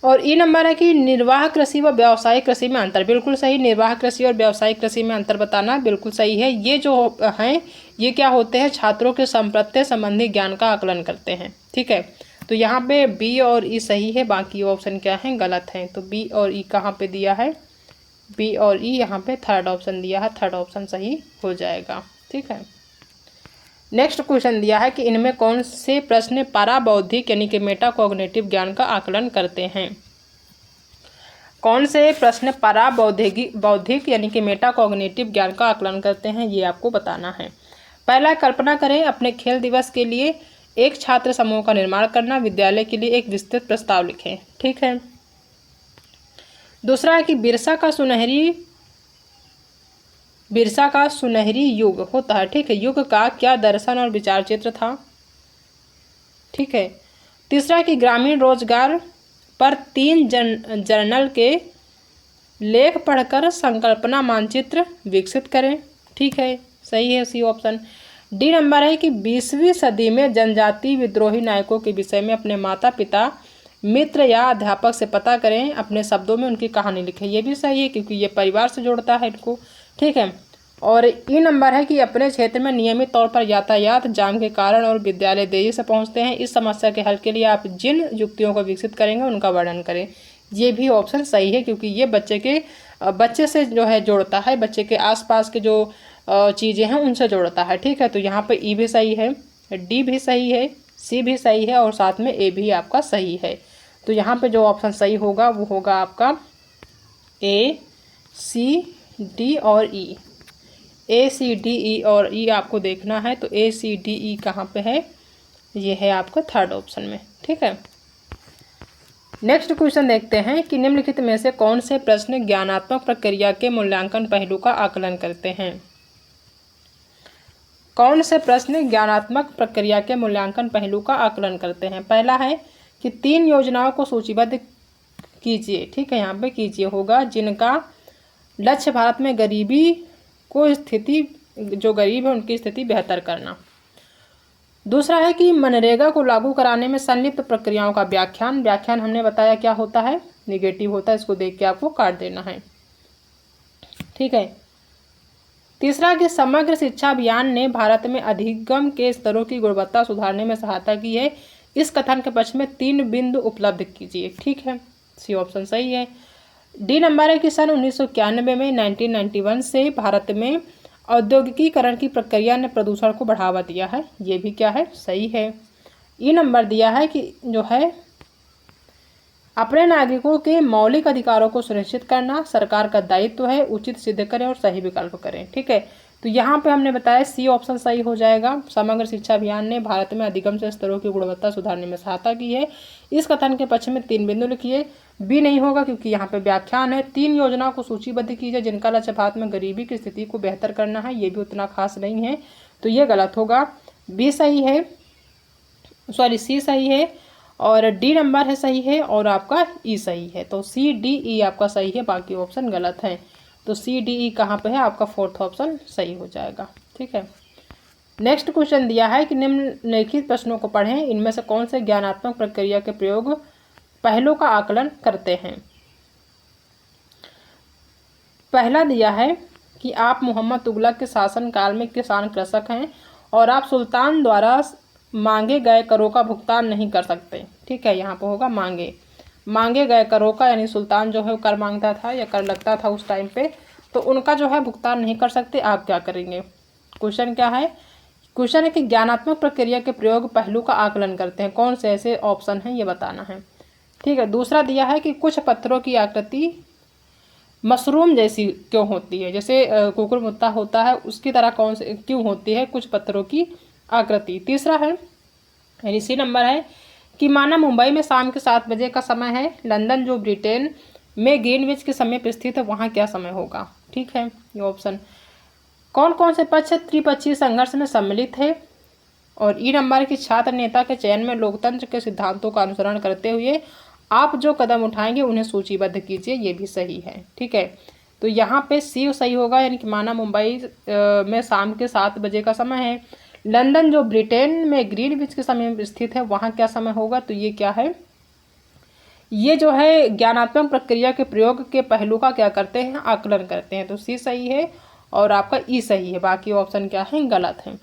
और ई नंबर है कि निर्वाह कृषि व व्यावसायिक कृषि में अंतर, बिल्कुल सही, निर्वाह कृषि और व्यावसायिक कृषि में अंतर बताना बिल्कुल सही है। ये जो हैं ये क्या होते हैं, छात्रों के संप्रत्यय संबंधी ज्ञान का आकलन करते हैं। ठीक है। तो यहाँ पे बी और ई सही है, बाकी ऑप्शन क्या है, गलत हैं। तो बी और ई कहाँ पे दिया है, बी और ई यहाँ पे थर्ड ऑप्शन दिया है, थर्ड ऑप्शन सही हो जाएगा। ठीक है। नेक्स्ट क्वेश्चन दिया है कि इनमें कौन से प्रश्न पाराबौद्धिक यानी कि मेटाकॉग्निटिव ज्ञान का आकलन करते हैं। कौन से प्रश्न पाराबौद्धिक यानी कि मेटाकॉग्निटिव ज्ञान का आकलन करते हैं, ये आपको बताना है। पहला, कल्पना करें अपने खेल दिवस के लिए एक छात्र समूह का निर्माण करना, विद्यालय के लिए एक विस्तृत प्रस्ताव लिखें। ठीक है। दूसरा है कि बिरसा का सुनहरी युग होता है। ठीक है, युग का क्या दर्शन और विचार चित्र था। ठीक है। तीसरा कि ग्रामीण रोजगार पर 3 जर्नल के लेख पढ़कर संकल्पना मानचित्र विकसित करें। ठीक है, सही है सी ऑप्शन। डी नंबर है कि 20वीं सदी में जनजाति विद्रोही नायकों के विषय में अपने माता पिता, मित्र या अध्यापक से पता करें, अपने शब्दों में उनकी कहानी लिखें। ये भी सही है क्योंकि ये परिवार से जोड़ता है इनको। ठीक है। और ई नंबर है कि अपने क्षेत्र में नियमित तौर पर यातायात जाम के कारण और विद्यालय देरी से पहुंचते हैं, इस समस्या के हल के लिए आप जिन युक्तियों को विकसित करेंगे उनका वर्णन करें। ये भी ऑप्शन सही है क्योंकि ये बच्चे से जो है जोड़ता है, बच्चे के आसपास के जो चीज़ें हैं उनसे जोड़ता है। ठीक है, तो यहाँ पे ई भी सही है, डी भी सही है, सी भी सही है और साथ में ए भी आपका सही है। तो यहाँ पे जो ऑप्शन सही होगा वो होगा आपका ए, सी, डी और ई। ए, सी, डी, ई और ई आपको देखना है। तो ए, सी, डी, ई कहाँ पे है? ये है आपका थर्ड ऑप्शन में। ठीक है। नेक्स्ट क्वेश्चन देखते हैं कि निम्नलिखित में से कौन से प्रश्न ज्ञानात्मक प्रक्रिया के मूल्यांकन पहलू का आकलन करते हैं। कौन से प्रश्न ज्ञानात्मक प्रक्रिया के मूल्यांकन पहलू का आकलन करते हैं। पहला है कि 3 योजनाओं को सूचीबद्ध कीजिए। ठीक है, यहाँ पे कीजिए होगा जिनका लक्ष्य भारत में जो गरीब है उनकी स्थिति बेहतर करना। दूसरा है कि मनरेगा को लागू कराने में संलिप्त प्रक्रियाओं का व्याख्यान हमने बताया क्या होता है, निगेटिव होता है, इसको देख के आपको काट देना है। ठीक है। तीसरा कि समग्र शिक्षा अभियान ने भारत में अधिगम के स्तरों की गुणवत्ता सुधारने में सहायता की है, इस कथन के पक्ष में 3 बिंदु उपलब्ध कीजिए। ठीक है, सी ऑप्शन सही है। डी नंबर है कि सन 1991 में 1991 से भारत में औद्योगिकीकरण की प्रक्रिया ने प्रदूषण को बढ़ावा दिया है, ये भी क्या है, सही है। ई नंबर दिया है कि जो है अपने नागरिकों के मौलिक अधिकारों को सुनिश्चित करना सरकार का दायित्व है, उचित सिद्ध करें और सही विकल्प करें। ठीक है, तो यहाँ पे हमने बताया सी ऑप्शन सही हो जाएगा। समग्र शिक्षा अभियान ने भारत में अधिगम से स्तरों की गुणवत्ता सुधारने में सहायता की है, इस कथन के पक्ष में 3 बिंदु लिखिए। बी नहीं होगा क्योंकि यहाँ पे व्याख्यान है। 3 योजनाओं को सूचीबद्ध कीजिए जिनका लक्ष्य भारत में गरीबी की स्थिति को बेहतर करना है, ये भी उतना खास नहीं है, तो ये गलत होगा। बी सही है, सॉरी सी सही है और डी नंबर है सही है और आपका ई सही है। तो सी, डी, ई आपका सही है, बाकी ऑप्शन गलत है। तो सी, डी, ई कहाँ पे है? आपका फोर्थ ऑप्शन सही हो जाएगा। ठीक है। नेक्स्ट क्वेश्चन दिया है कि निम्नलिखित प्रश्नों को पढ़ें, इनमें से कौन से ज्ञानात्मक प्रक्रिया के प्रयोग पहलों का आकलन करते हैं। पहला दिया है कि आप मोहम्मद तुगलक के शासनकाल में किसान कृषक हैं और आप सुल्तान द्वारा मांगे गए करों का भुगतान नहीं कर सकते। ठीक है, यहाँ पर होगा मांगे गए करों का, यानी सुल्तान जो है कर मांगता था या कर लगता था उस टाइम पे, तो उनका जो है भुगतान नहीं कर सकते, आप क्या करेंगे। क्वेश्चन क्या है? क्वेश्चन है कि ज्ञानात्मक प्रक्रिया के प्रयोग पहलू का आकलन करते हैं, कौन से ऐसे ऑप्शन हैं ये बताना है। ठीक है। दूसरा दिया है कि कुछ पत्थरों की आकृति मशरूम जैसी क्यों होती है, जैसे कुकुरमुत्ता होता है उसकी तरह कौन से क्यों होती है कुछ पत्थरों की आकृति। तीसरा है यानी सी नंबर है कि माना मुंबई में शाम के 7 बजे का समय है, लंदन जो ब्रिटेन में ग्रीनविच के समय पर स्थित है वहाँ क्या समय होगा। ठीक है, ये ऑप्शन। कौन कौन से पक्ष त्रिपक्षीय संघर्ष में सम्मिलित है। और ई नंबर की छात्र नेता के चयन में लोकतंत्र के सिद्धांतों का अनुसरण करते हुए आप जो कदम उठाएंगे उन्हें सूचीबद्ध कीजिए, ये भी सही है। ठीक है, तो यहाँ पे सी सही होगा, यानी कि माना मुंबई में शाम के 7 बजे का समय है, लंदन जो ब्रिटेन में ग्रीनविच के समय में स्थित है वहाँ क्या समय होगा, तो ये क्या है, ये जो है ज्ञानात्मक प्रक्रिया के प्रयोग के पहलू का क्या करते हैं, आकलन करते हैं। तो सी सही है और आपका ई सही है, बाकी ऑप्शन क्या है, गलत है।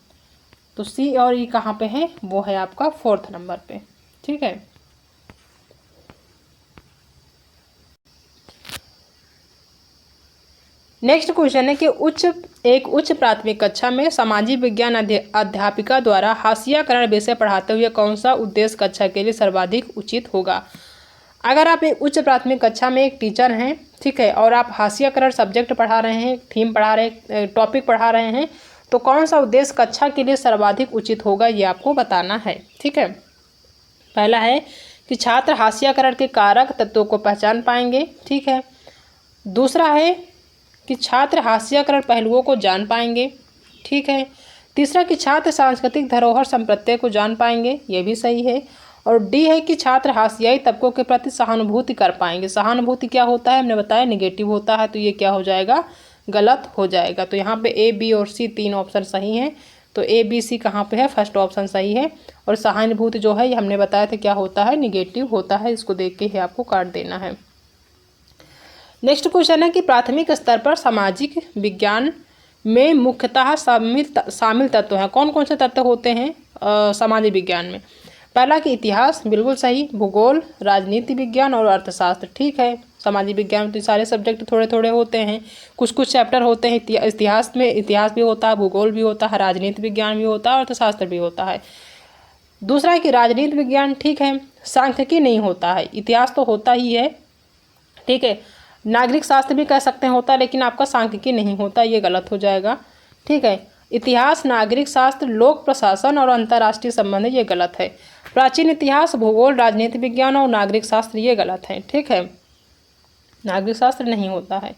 तो सी और ई कहाँ पे है, वो है आपका 4th नंबर पे। ठीक है। नेक्स्ट क्वेश्चन है कि एक उच्च प्राथमिक कक्षा में सामाजिक विज्ञान अध्यापिका द्वारा हाशियाकरण विषय पढ़ाते हुए कौन सा उद्देश्य कक्षा के लिए सर्वाधिक उचित होगा। अगर आप एक उच्च प्राथमिक कक्षा में एक टीचर हैं, ठीक है, और आप हाशियाकरण सब्जेक्ट पढ़ा रहे हैं, थीम पढ़ा रहे हैं, टॉपिक पढ़ा रहे हैं, तो कौन सा उद्देश्य कक्षा के लिए सर्वाधिक उचित होगा, ये आपको बताना है। ठीक है, पहला है कि छात्र हास्याकरण के कारक तत्वों को पहचान पाएंगे। ठीक है, दूसरा है कि छात्र हास्याकरण पहलुओं को जान पाएंगे। ठीक है, तीसरा कि छात्र सांस्कृतिक धरोहर संप्रत्यय को जान पाएंगे, ये भी सही है। और डी है कि छात्र हाशियाई तबकों के प्रति सहानुभूति कर पाएंगे। सहानुभूति क्या होता है, हमने बताया निगेटिव होता है, तो ये क्या हो जाएगा, गलत हो जाएगा। तो यहाँ पे ए, बी और सी तीन ऑप्शन सही हैं। तो ए, बी, सी कहाँ पे है, फर्स्ट ऑप्शन सही है। और सहानुभूति जो है ये हमने बताया था क्या होता है, निगेटिव होता है। इसको देख के ही आपको काट देना है। नेक्स्ट क्वेश्चन है कि प्राथमिक स्तर पर सामाजिक विज्ञान में मुख्यतः शामिल तत्व हैं। कौन कौन से तत्व होते हैं सामाजिक विज्ञान में? पहला कि इतिहास, बिल्कुल सही। भूगोल, राजनीति विज्ञान और अर्थशास्त्र। ठीक है, सामाजिक विज्ञान में तो सारे सब्जेक्ट थोड़े थोड़े होते हैं, कुछ कुछ चैप्टर होते हैं। इतिहास में इतिहास भी होता है, भूगोल भी होता है, राजनीति विज्ञान भी होता है, अर्थशास्त्र भी होता है। दूसरा है कि राजनीति विज्ञान, ठीक है, सांख्यिकी नहीं होता है, इतिहास तो होता ही है। ठीक है, नागरिक शास्त्र भी कह सकते हैं होता है, लेकिन आपका सांख्यिकी नहीं होता, ये गलत हो जाएगा। ठीक है, इतिहास, नागरिक शास्त्र, लोक प्रशासन और अंतर्राष्ट्रीय संबंध, ये गलत है। प्राचीन इतिहास, भूगोल, राजनीति विज्ञान और नागरिक शास्त्र, ये गलत है। ठीक है, नागरिक शास्त्र नहीं होता है।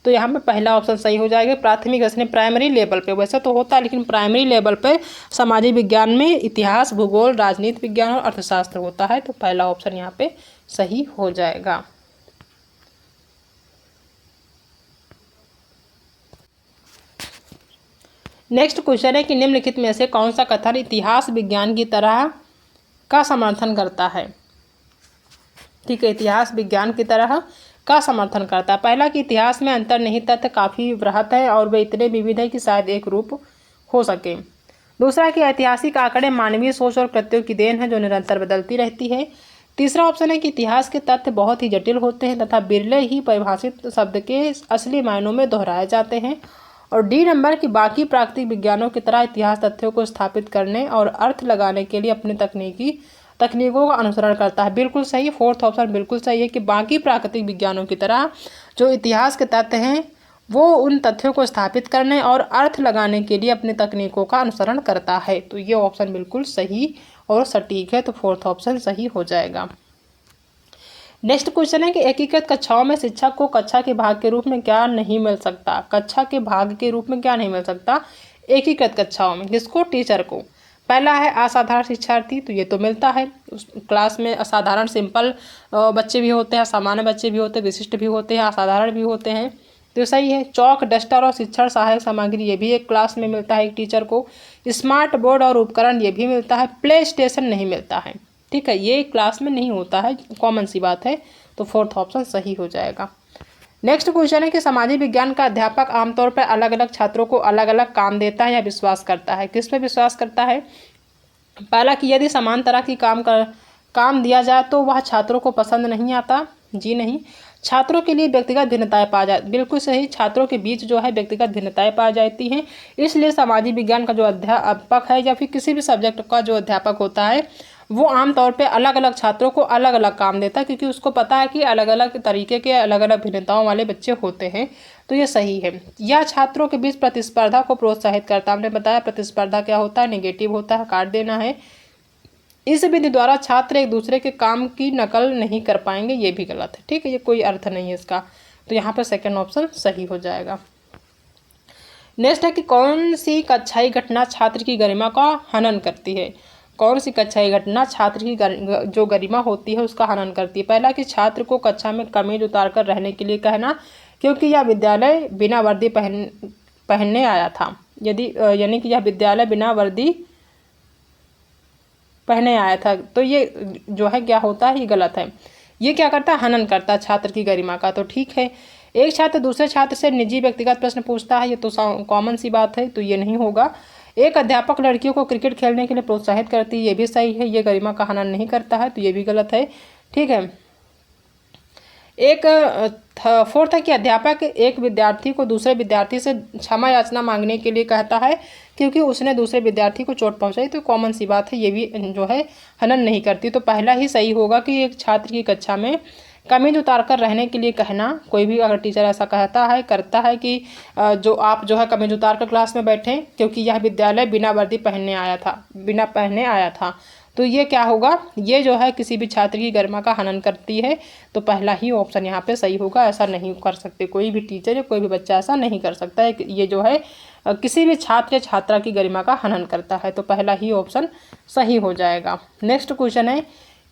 तो यहाँ पे पहला ऑप्शन सही हो जाएगा। प्राथमिक इसने प्राइमरी लेवल पे, वैसे तो होता है लेकिन प्राइमरी लेवल पे सामाजिक विज्ञान में इतिहास, भूगोल, राजनीति विज्ञान और अर्थशास्त्र होता है। तो पहला ऑप्शन यहाँ पे सही हो जाएगा। नेक्स्ट क्वेश्चन है कि निम्नलिखित में से कौन सा कथन इतिहास विज्ञान की तरह का समर्थन करता है? ठीक है, इतिहास विज्ञान की तरह का समर्थन करता है। पहला कि इतिहास में अंतर्निहित तथ्य काफ़ी वृहत है और वे इतने विविध है कि शायद एक रूप हो सके। दूसरा कि ऐतिहासिक आंकड़े मानवीय सोच और कृत्यों की देन है जो निरंतर बदलती रहती है। तीसरा ऑप्शन है कि इतिहास के तथ्य बहुत ही जटिल होते हैं तथा बिरले ही परिभाषित शब्द के असली मायनों में दोहराए जाते हैं। और डी नंबर की बाकी प्राकृतिक विज्ञानों की तरह इतिहास तथ्यों को स्थापित करने और अर्थ लगाने के लिए अपनी तकनीकों का अनुसरण करता है। बिल्कुल सही, फोर्थ ऑप्शन बिल्कुल सही है कि बाकी प्राकृतिक विज्ञानों की तरह जो इतिहास के तथ्य हैं वो उन तथ्यों को स्थापित करने और अर्थ लगाने के लिए अपनी तकनीकों का अनुसरण करता है। तो ये ऑप्शन बिल्कुल सही और सटीक है, तो फोर्थ ऑप्शन सही हो जाएगा। नेक्स्ट क्वेश्चन है कि एकीकृत कक्षाओं में शिक्षक को कक्षा के भाग के रूप में क्या नहीं मिल सकता? कक्षा के भाग के रूप में क्या नहीं मिल सकता एकीकृत कक्षाओं में? किसको? टीचर को। पहला है असाधारण शिक्षार्थी, तो ये तो मिलता है। उस क्लास में असाधारण सिंपल बच्चे भी होते हैं, सामान्य बच्चे भी होते हैं, विशिष्ट भी होते हैं, असाधारण भी होते हैं, तो सही है। चौक, डस्टर और शिक्षण सहायक सामग्री, ये भी एक क्लास में मिलता है एक टीचर को। स्मार्ट बोर्ड और उपकरण, ये भी मिलता है। प्ले स्टेशन नहीं मिलता है। ठीक है, ये क्लास में नहीं होता है, कॉमन सी बात है, तो फोर्थ ऑप्शन सही हो जाएगा। नेक्स्ट क्वेश्चन है कि सामाजिक विज्ञान का अध्यापक आमतौर पर अलग अलग छात्रों को अलग अलग काम देता है या विश्वास करता है? किस पे विश्वास करता है? पहला कि यदि समान तरह की काम दिया जाए तो वह छात्रों को पसंद नहीं आता, जी नहीं। छात्रों के लिए व्यक्तिगत भिन्नताएं पाई जाती, बिल्कुल सही, छात्रों के बीच जो है व्यक्तिगत भिन्नताएं पाई जाती हैं, इसलिए सामाजिक विज्ञान का जो अध्यापक है या फिर किसी भी सब्जेक्ट का जो अध्यापक होता है वो आमतौर पे अलग अलग छात्रों को अलग अलग काम देता है, क्योंकि उसको पता है कि अलग अलग तरीके के अलग अलग भिन्नताओं वाले बच्चे होते हैं, तो ये सही है। यह छात्रों के बीच प्रतिस्पर्धा को प्रोत्साहित करता है। हमने बताया प्रतिस्पर्धा क्या होता है, नेगेटिव होता है, काट देना है। इस विधि द्वारा छात्र एक दूसरे के काम की नकल नहीं कर पाएंगे, ये भी गलत है। ठीक है, ये कोई अर्थ नहीं है इसका, तो यहाँ पर सेकेंड ऑप्शन सही हो जाएगा। नेक्स्ट है कि कौन सी कक्षाई घटना छात्र की गरिमा का हनन करती है? कौन सी कक्षाई घटना छात्र की जो गरिमा होती है उसका हनन करती है? पहला कि छात्र को कक्षा में कमीज उतार कर रहने के लिए कहना, क्योंकि यह विद्यालय बिना वर्दी पहनने आया था। यानी कि यह विद्यालय बिना वर्दी पहने आया था, तो ये जो है क्या होता है, ये गलत है। ये क्या करता है, हनन करता है छात्र की गरिमा का, तो ठीक है। एक छात्र दूसरे छात्र से निजी व्यक्तिगत प्रश्न पूछता है, ये तो कॉमन सी बात है, तो ये नहीं होगा। एक अध्यापक लड़कियों को क्रिकेट खेलने के लिए प्रोत्साहित करती है, ये भी सही है, ये गरिमा का हनन नहीं करता है, तो ये भी गलत है। ठीक है। एक फोर्थ है कि अध्यापक एक विद्यार्थी को दूसरे विद्यार्थी से क्षमा याचना मांगने के लिए कहता है क्योंकि उसने दूसरे विद्यार्थी को चोट पहुंचाई, तो कॉमन सी बात है, ये भी जो है हनन नहीं करती। तो पहला ही सही होगा कि एक छात्र की कक्षा में कमीज उतार कर रहने के लिए कहना। कोई भी अगर टीचर ऐसा कहता है करता है कि जो आप जो है कमीज उतार कर क्लास में बैठें क्योंकि यह विद्यालय बिना वर्दी पहनने आया था, तो ये क्या होगा, ये जो है किसी भी छात्र की गरिमा का हनन करती है। तो पहला ही ऑप्शन यहाँ पे सही होगा। ऐसा नहीं कर सकते, कोई भी टीचर या कोई भी बच्चा ऐसा नहीं कर सकता है कि ये जो है किसी भी छात्र या छात्रा की गरिमा का हनन करता है। तो पहला ही ऑप्शन सही हो जाएगा। नेक्स्ट क्वेश्चन है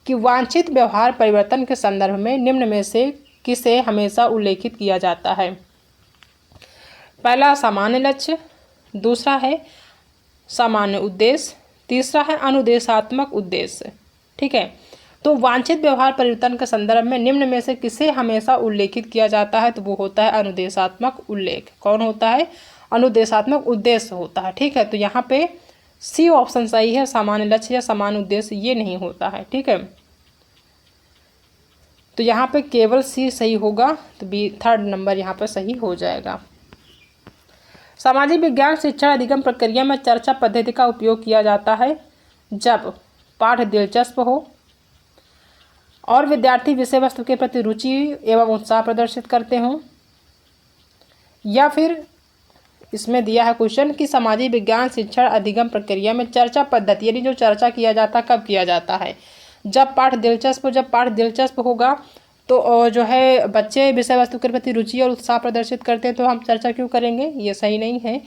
कि वांछित व्यवहार परिवर्तन के संदर्भ में निम्न में से किसे हमेशा उल्लेखित किया जाता है। पहला सामान्य लक्ष्य, दूसरा है सामान्य उद्देश्य, तीसरा है अनुदेशात्मक उद्देश्य। ठीक है, तो वांछित व्यवहार परिवर्तन के संदर्भ में निम्न में से किसे हमेशा उल्लेखित किया जाता है, तो वो होता है अनुदेशात्मक उल्लेख। कौन होता है, अनुदेशात्मक उद्देश्य होता है। ठीक है, तो यहाँ पे सी ऑप्शन सही है, सामान्य लक्ष्य या सामान्य उद्देश्य ये नहीं होता है। ठीक है, तो यहाँ पे केवल सी सही होगा, तो बी थर्ड नंबर यहाँ पे सही हो जाएगा। सामाजिक विज्ञान शिक्षण अधिगम प्रक्रिया में चर्चा पद्धति का उपयोग किया जाता है जब पाठ दिलचस्प हो और विद्यार्थी विषय वस्तु के प्रति रुचि एवं उत्साह प्रदर्शित करते हों, या फिर इसमें दिया है क्वेश्चन कि सामाजिक विज्ञान शिक्षण अधिगम प्रक्रिया में चर्चा पद्धति यानी जो चर्चा किया जाता कब किया जाता है, जब पाठ दिलचस्प हो। जब पाठ दिलचस्प होगा तो जो है बच्चे विषय वस्तु के प्रति रुचि और उत्साह प्रदर्शित करते हैं, तो हम चर्चा क्यों करेंगे, ये सही नहीं है।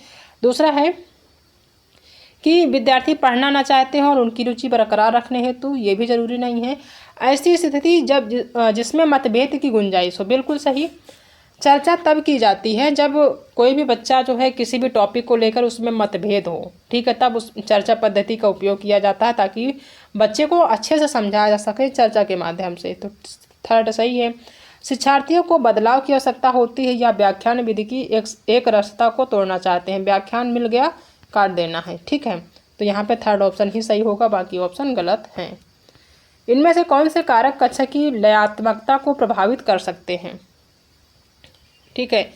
दूसरा है कि विद्यार्थी पढ़ना ना चाहते हैं और उनकी रुचि बरकरार रखने हेतु, ये भी जरूरी नहीं है। ऐसी स्थिति जब जिसमें मतभेद की गुंजाइश हो, बिल्कुल सही। चर्चा तब की जाती है जब कोई भी बच्चा जो है किसी भी टॉपिक को लेकर उसमें मतभेद हो। ठीक है, तब उस चर्चा पद्धति का उपयोग किया जाता है ताकि बच्चे को अच्छे से समझाया जा सके चर्चा के माध्यम से। तो थर्ड सही है। शिक्षार्थियों को बदलाव की आवश्यकता होती है या व्याख्यान विधि की एक रसता को तोड़ना चाहते हैं, व्याख्यान मिल गया काट देना है। ठीक है, तो यहाँ पे थर्ड ऑप्शन ही सही होगा, बाकी ऑप्शन गलत हैं। इनमें से कौन से कारक कक्षा की लयात्मकता को प्रभावित कर सकते हैं। ठीक है,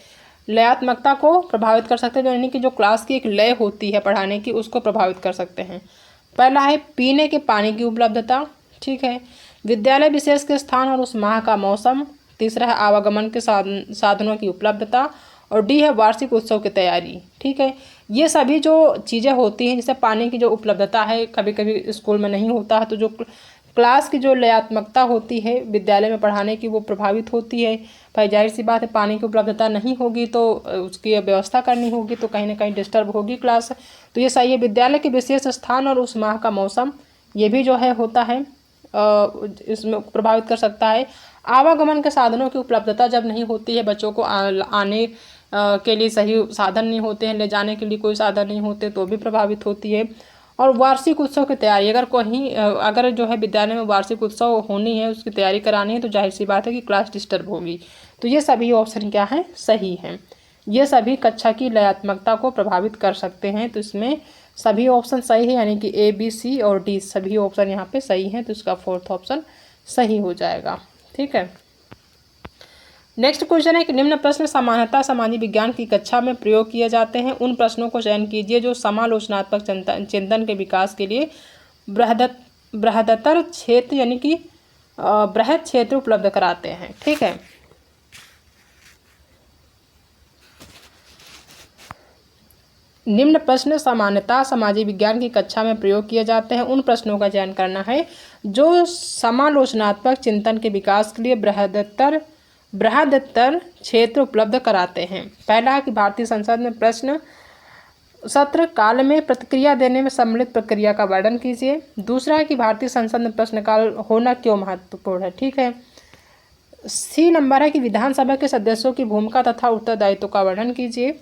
लयात्मकता को प्रभावित कर सकते हैं, यानी कि जो क्लास की एक लय होती है पढ़ाने की, उसको प्रभावित कर सकते हैं। पहला है पीने के पानी की उपलब्धता। ठीक है, विद्यालय विशेष के स्थान और उस माह का मौसम। तीसरा है आवागमन के साधनों की उपलब्धता। और डी है वार्षिक उत्सव की तैयारी। ठीक है, ये सभी जो चीज़ें होती हैं, जैसे पानी की जो उपलब्धता है, कभी कभी स्कूल में नहीं होता है, तो जो क्लास की जो लयात्मकता होती है विद्यालय में पढ़ाने की, वो प्रभावित होती है। भाई जाहिर सी बात है, पानी की उपलब्धता नहीं होगी तो उसकी व्यवस्था करनी होगी, तो कहीं ना कहीं डिस्टर्ब होगी क्लास। तो ये सही है। विद्यालय के विशेष स्थान और उस माह का मौसम, ये भी जो है होता है, इसमें प्रभावित कर सकता है। आवागमन के साधनों की उपलब्धता जब नहीं होती है, बच्चों को आने के लिए सही साधन नहीं होते हैं, ले जाने के लिए कोई साधन नहीं होते, तो भी प्रभावित होती है। और वार्षिक उत्सव की तैयारी, अगर जो है विद्यालय में वार्षिक उत्सव होनी है, उसकी तैयारी करानी है, तो जाहिर सी बात है कि क्लास डिस्टर्ब होगी। तो ये सभी ऑप्शन क्या है, सही हैं। ये सभी कक्षा की लयात्मकता को प्रभावित कर सकते हैं, तो इसमें सभी ऑप्शन सही है, यानी कि ए बी सी और डी सभी ऑप्शन यहाँ पे सही हैं, तो इसका फोर्थ ऑप्शन सही हो जाएगा। ठीक है, नेक्स्ट क्वेश्चन है कि निम्न प्रश्न सामान्यतः सामाजिक विज्ञान की कक्षा में प्रयोग किए जाते हैं। उन प्रश्नों को चयन कीजिए जो समालोचनात्मक चिंतन के विकास के लिए बृहदतर क्षेत्र यानी कि बृहद क्षेत्र उपलब्ध कराते हैं। ठीक है, निम्न प्रश्न सामान्यतः सामाजिक विज्ञान की कक्षा में प्रयोग किए जाते हैं। उन प्रश्नों का चयन करना है जो समालोचनात्मक चिंतन के विकास के लिए बृहदतर क्षेत्र उपलब्ध कराते हैं। पहला है कि भारतीय संसद में प्रश्न सत्र काल में प्रतिक्रिया देने में सम्मिलित प्रक्रिया का वर्णन कीजिए। दूसरा है कि भारतीय संसद में प्रश्नकाल होना क्यों महत्वपूर्ण है। ठीक है, सी नंबर है कि विधानसभा के सदस्यों की भूमिका तथा उत्तरदायित्व का वर्णन कीजिए।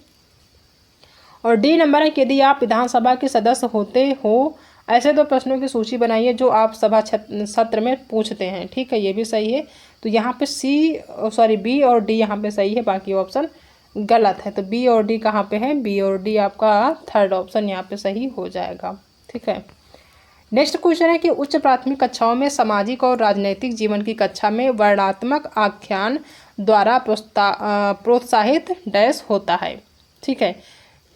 और डी नंबर है कि यदि आप विधानसभा के सदस्य होते हो, ऐसे दो प्रश्नों की सूची बनाइए जो आप सभा सत्र में पूछते हैं। ठीक है, ये भी सही है। तो यहाँ पे बी और डी यहाँ पे सही है, बाकी ऑप्शन गलत है। तो बी और डी कहाँ पे है, बी और डी आपका थर्ड ऑप्शन यहाँ पे सही हो जाएगा। ठीक है, नेक्स्ट क्वेश्चन है कि उच्च प्राथमिक कक्षाओं में सामाजिक और राजनैतिक जीवन की कक्षा में वर्णनात्मक आख्यान द्वारा प्रोत्साहित डैश होता है। ठीक है,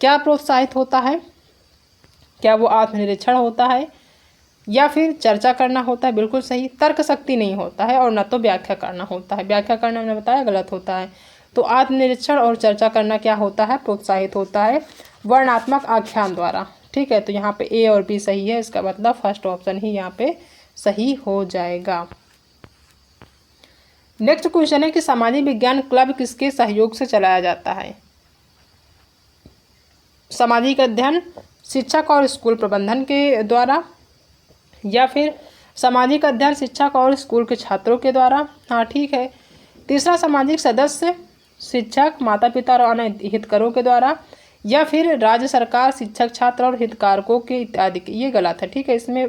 क्या प्रोत्साहित होता है, क्या वो आत्मनिरीक्षण होता है, या फिर चर्चा करना होता है, बिल्कुल सही। तर्क शक्ति नहीं होता है और न तो व्याख्या करना होता है। व्याख्या करना हमने बताया गलत होता है। तो आत्मनिरीक्षण और चर्चा करना क्या होता है, प्रोत्साहित होता है वर्णनात्मक आख्यान द्वारा। ठीक है, तो यहाँ पे ए और बी सही है, इसका मतलब फर्स्ट ऑप्शन ही यहाँ पे सही हो जाएगा। नेक्स्ट क्वेश्चन है कि सामाजिक विज्ञान क्लब किसके सहयोग से चलाया जाता है। सामाजिक अध्ययन शिक्षक और स्कूल प्रबंधन के द्वारा, या फिर सामाजिक अध्ययन शिक्षक और स्कूल के छात्रों के द्वारा। हाँ ठीक है। तीसरा, सामाजिक सदस्य शिक्षक, माता पिता और अन्य हितकारों के द्वारा, या फिर राज्य सरकार, शिक्षक, छात्र और हितधारकों के इत्यादि के। ये गलत है। ठीक है, इसमें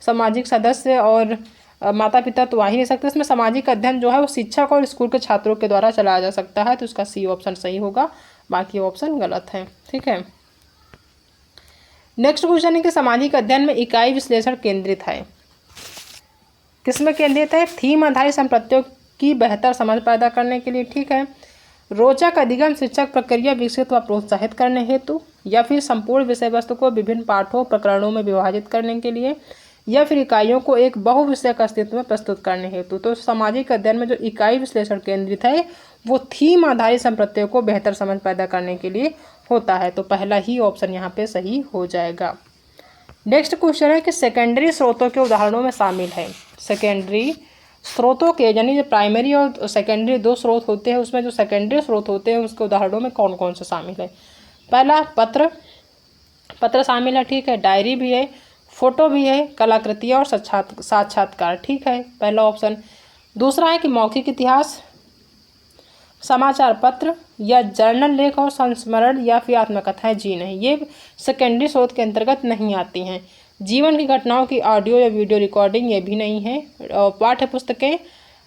सामाजिक सदस्य और माता पिता तो आ ही नहीं सकते। इसमें सामाजिक अध्ययन जो है वो शिक्षक और स्कूल के छात्रों के द्वारा चलाया जा सकता है, तो इसका सी ऑप्शन सही होगा, बाकी ऑप्शन गलत है। ठीक है। नेक्स्ट क्वेश्चन है कि सामाजिक अध्ययन में इकाई विश्लेषण केंद्रित है, किसमें केंद्रित है? थीम आधारित संप्रत्यों की बेहतर समझ पैदा करने के लिए। ठीक है। रोचक अधिगम शिक्षक प्रक्रिया विकसित व प्रोत्साहित करने हेतु, या फिर संपूर्ण विषय वस्तु को विभिन्न पाठों प्रकरणों में विभाजित करने के लिए, या फिर इकाइयों को एक बहुविषयक अस्तित्व में प्रस्तुत करने हेतु। तो सामाजिक अध्ययन में जो इकाई विश्लेषण केंद्रित है वो थीम आधारित संप्रत्यों को बेहतर समझ पैदा करने के लिए होता है, तो पहला ही ऑप्शन यहाँ पे सही हो जाएगा। नेक्स्ट क्वेश्चन है कि सेकेंडरी स्रोतों के उदाहरणों में शामिल है। सेकेंडरी स्रोतों के, यानी जो प्राइमरी और सेकेंडरी दो स्रोत होते हैं, उसमें जो सेकेंडरी स्रोत होते हैं उसके उदाहरणों में कौन कौन से शामिल है? पहला पत्र शामिल है। ठीक है। डायरी भी है, फोटो भी है, कलाकृतियाँ और साक्षात्कार। ठीक है, पहला ऑप्शन। दूसरा है कि मौखिक इतिहास, समाचार पत्र या जर्नल लेख और संस्मरण या फिर आत्मकथाएं। जी नहीं, ये सेकेंडरी स्रोत के अंतर्गत नहीं आती हैं। जीवन की घटनाओं की ऑडियो या वीडियो रिकॉर्डिंग ये भी नहीं है। पाठ्य पुस्तकें,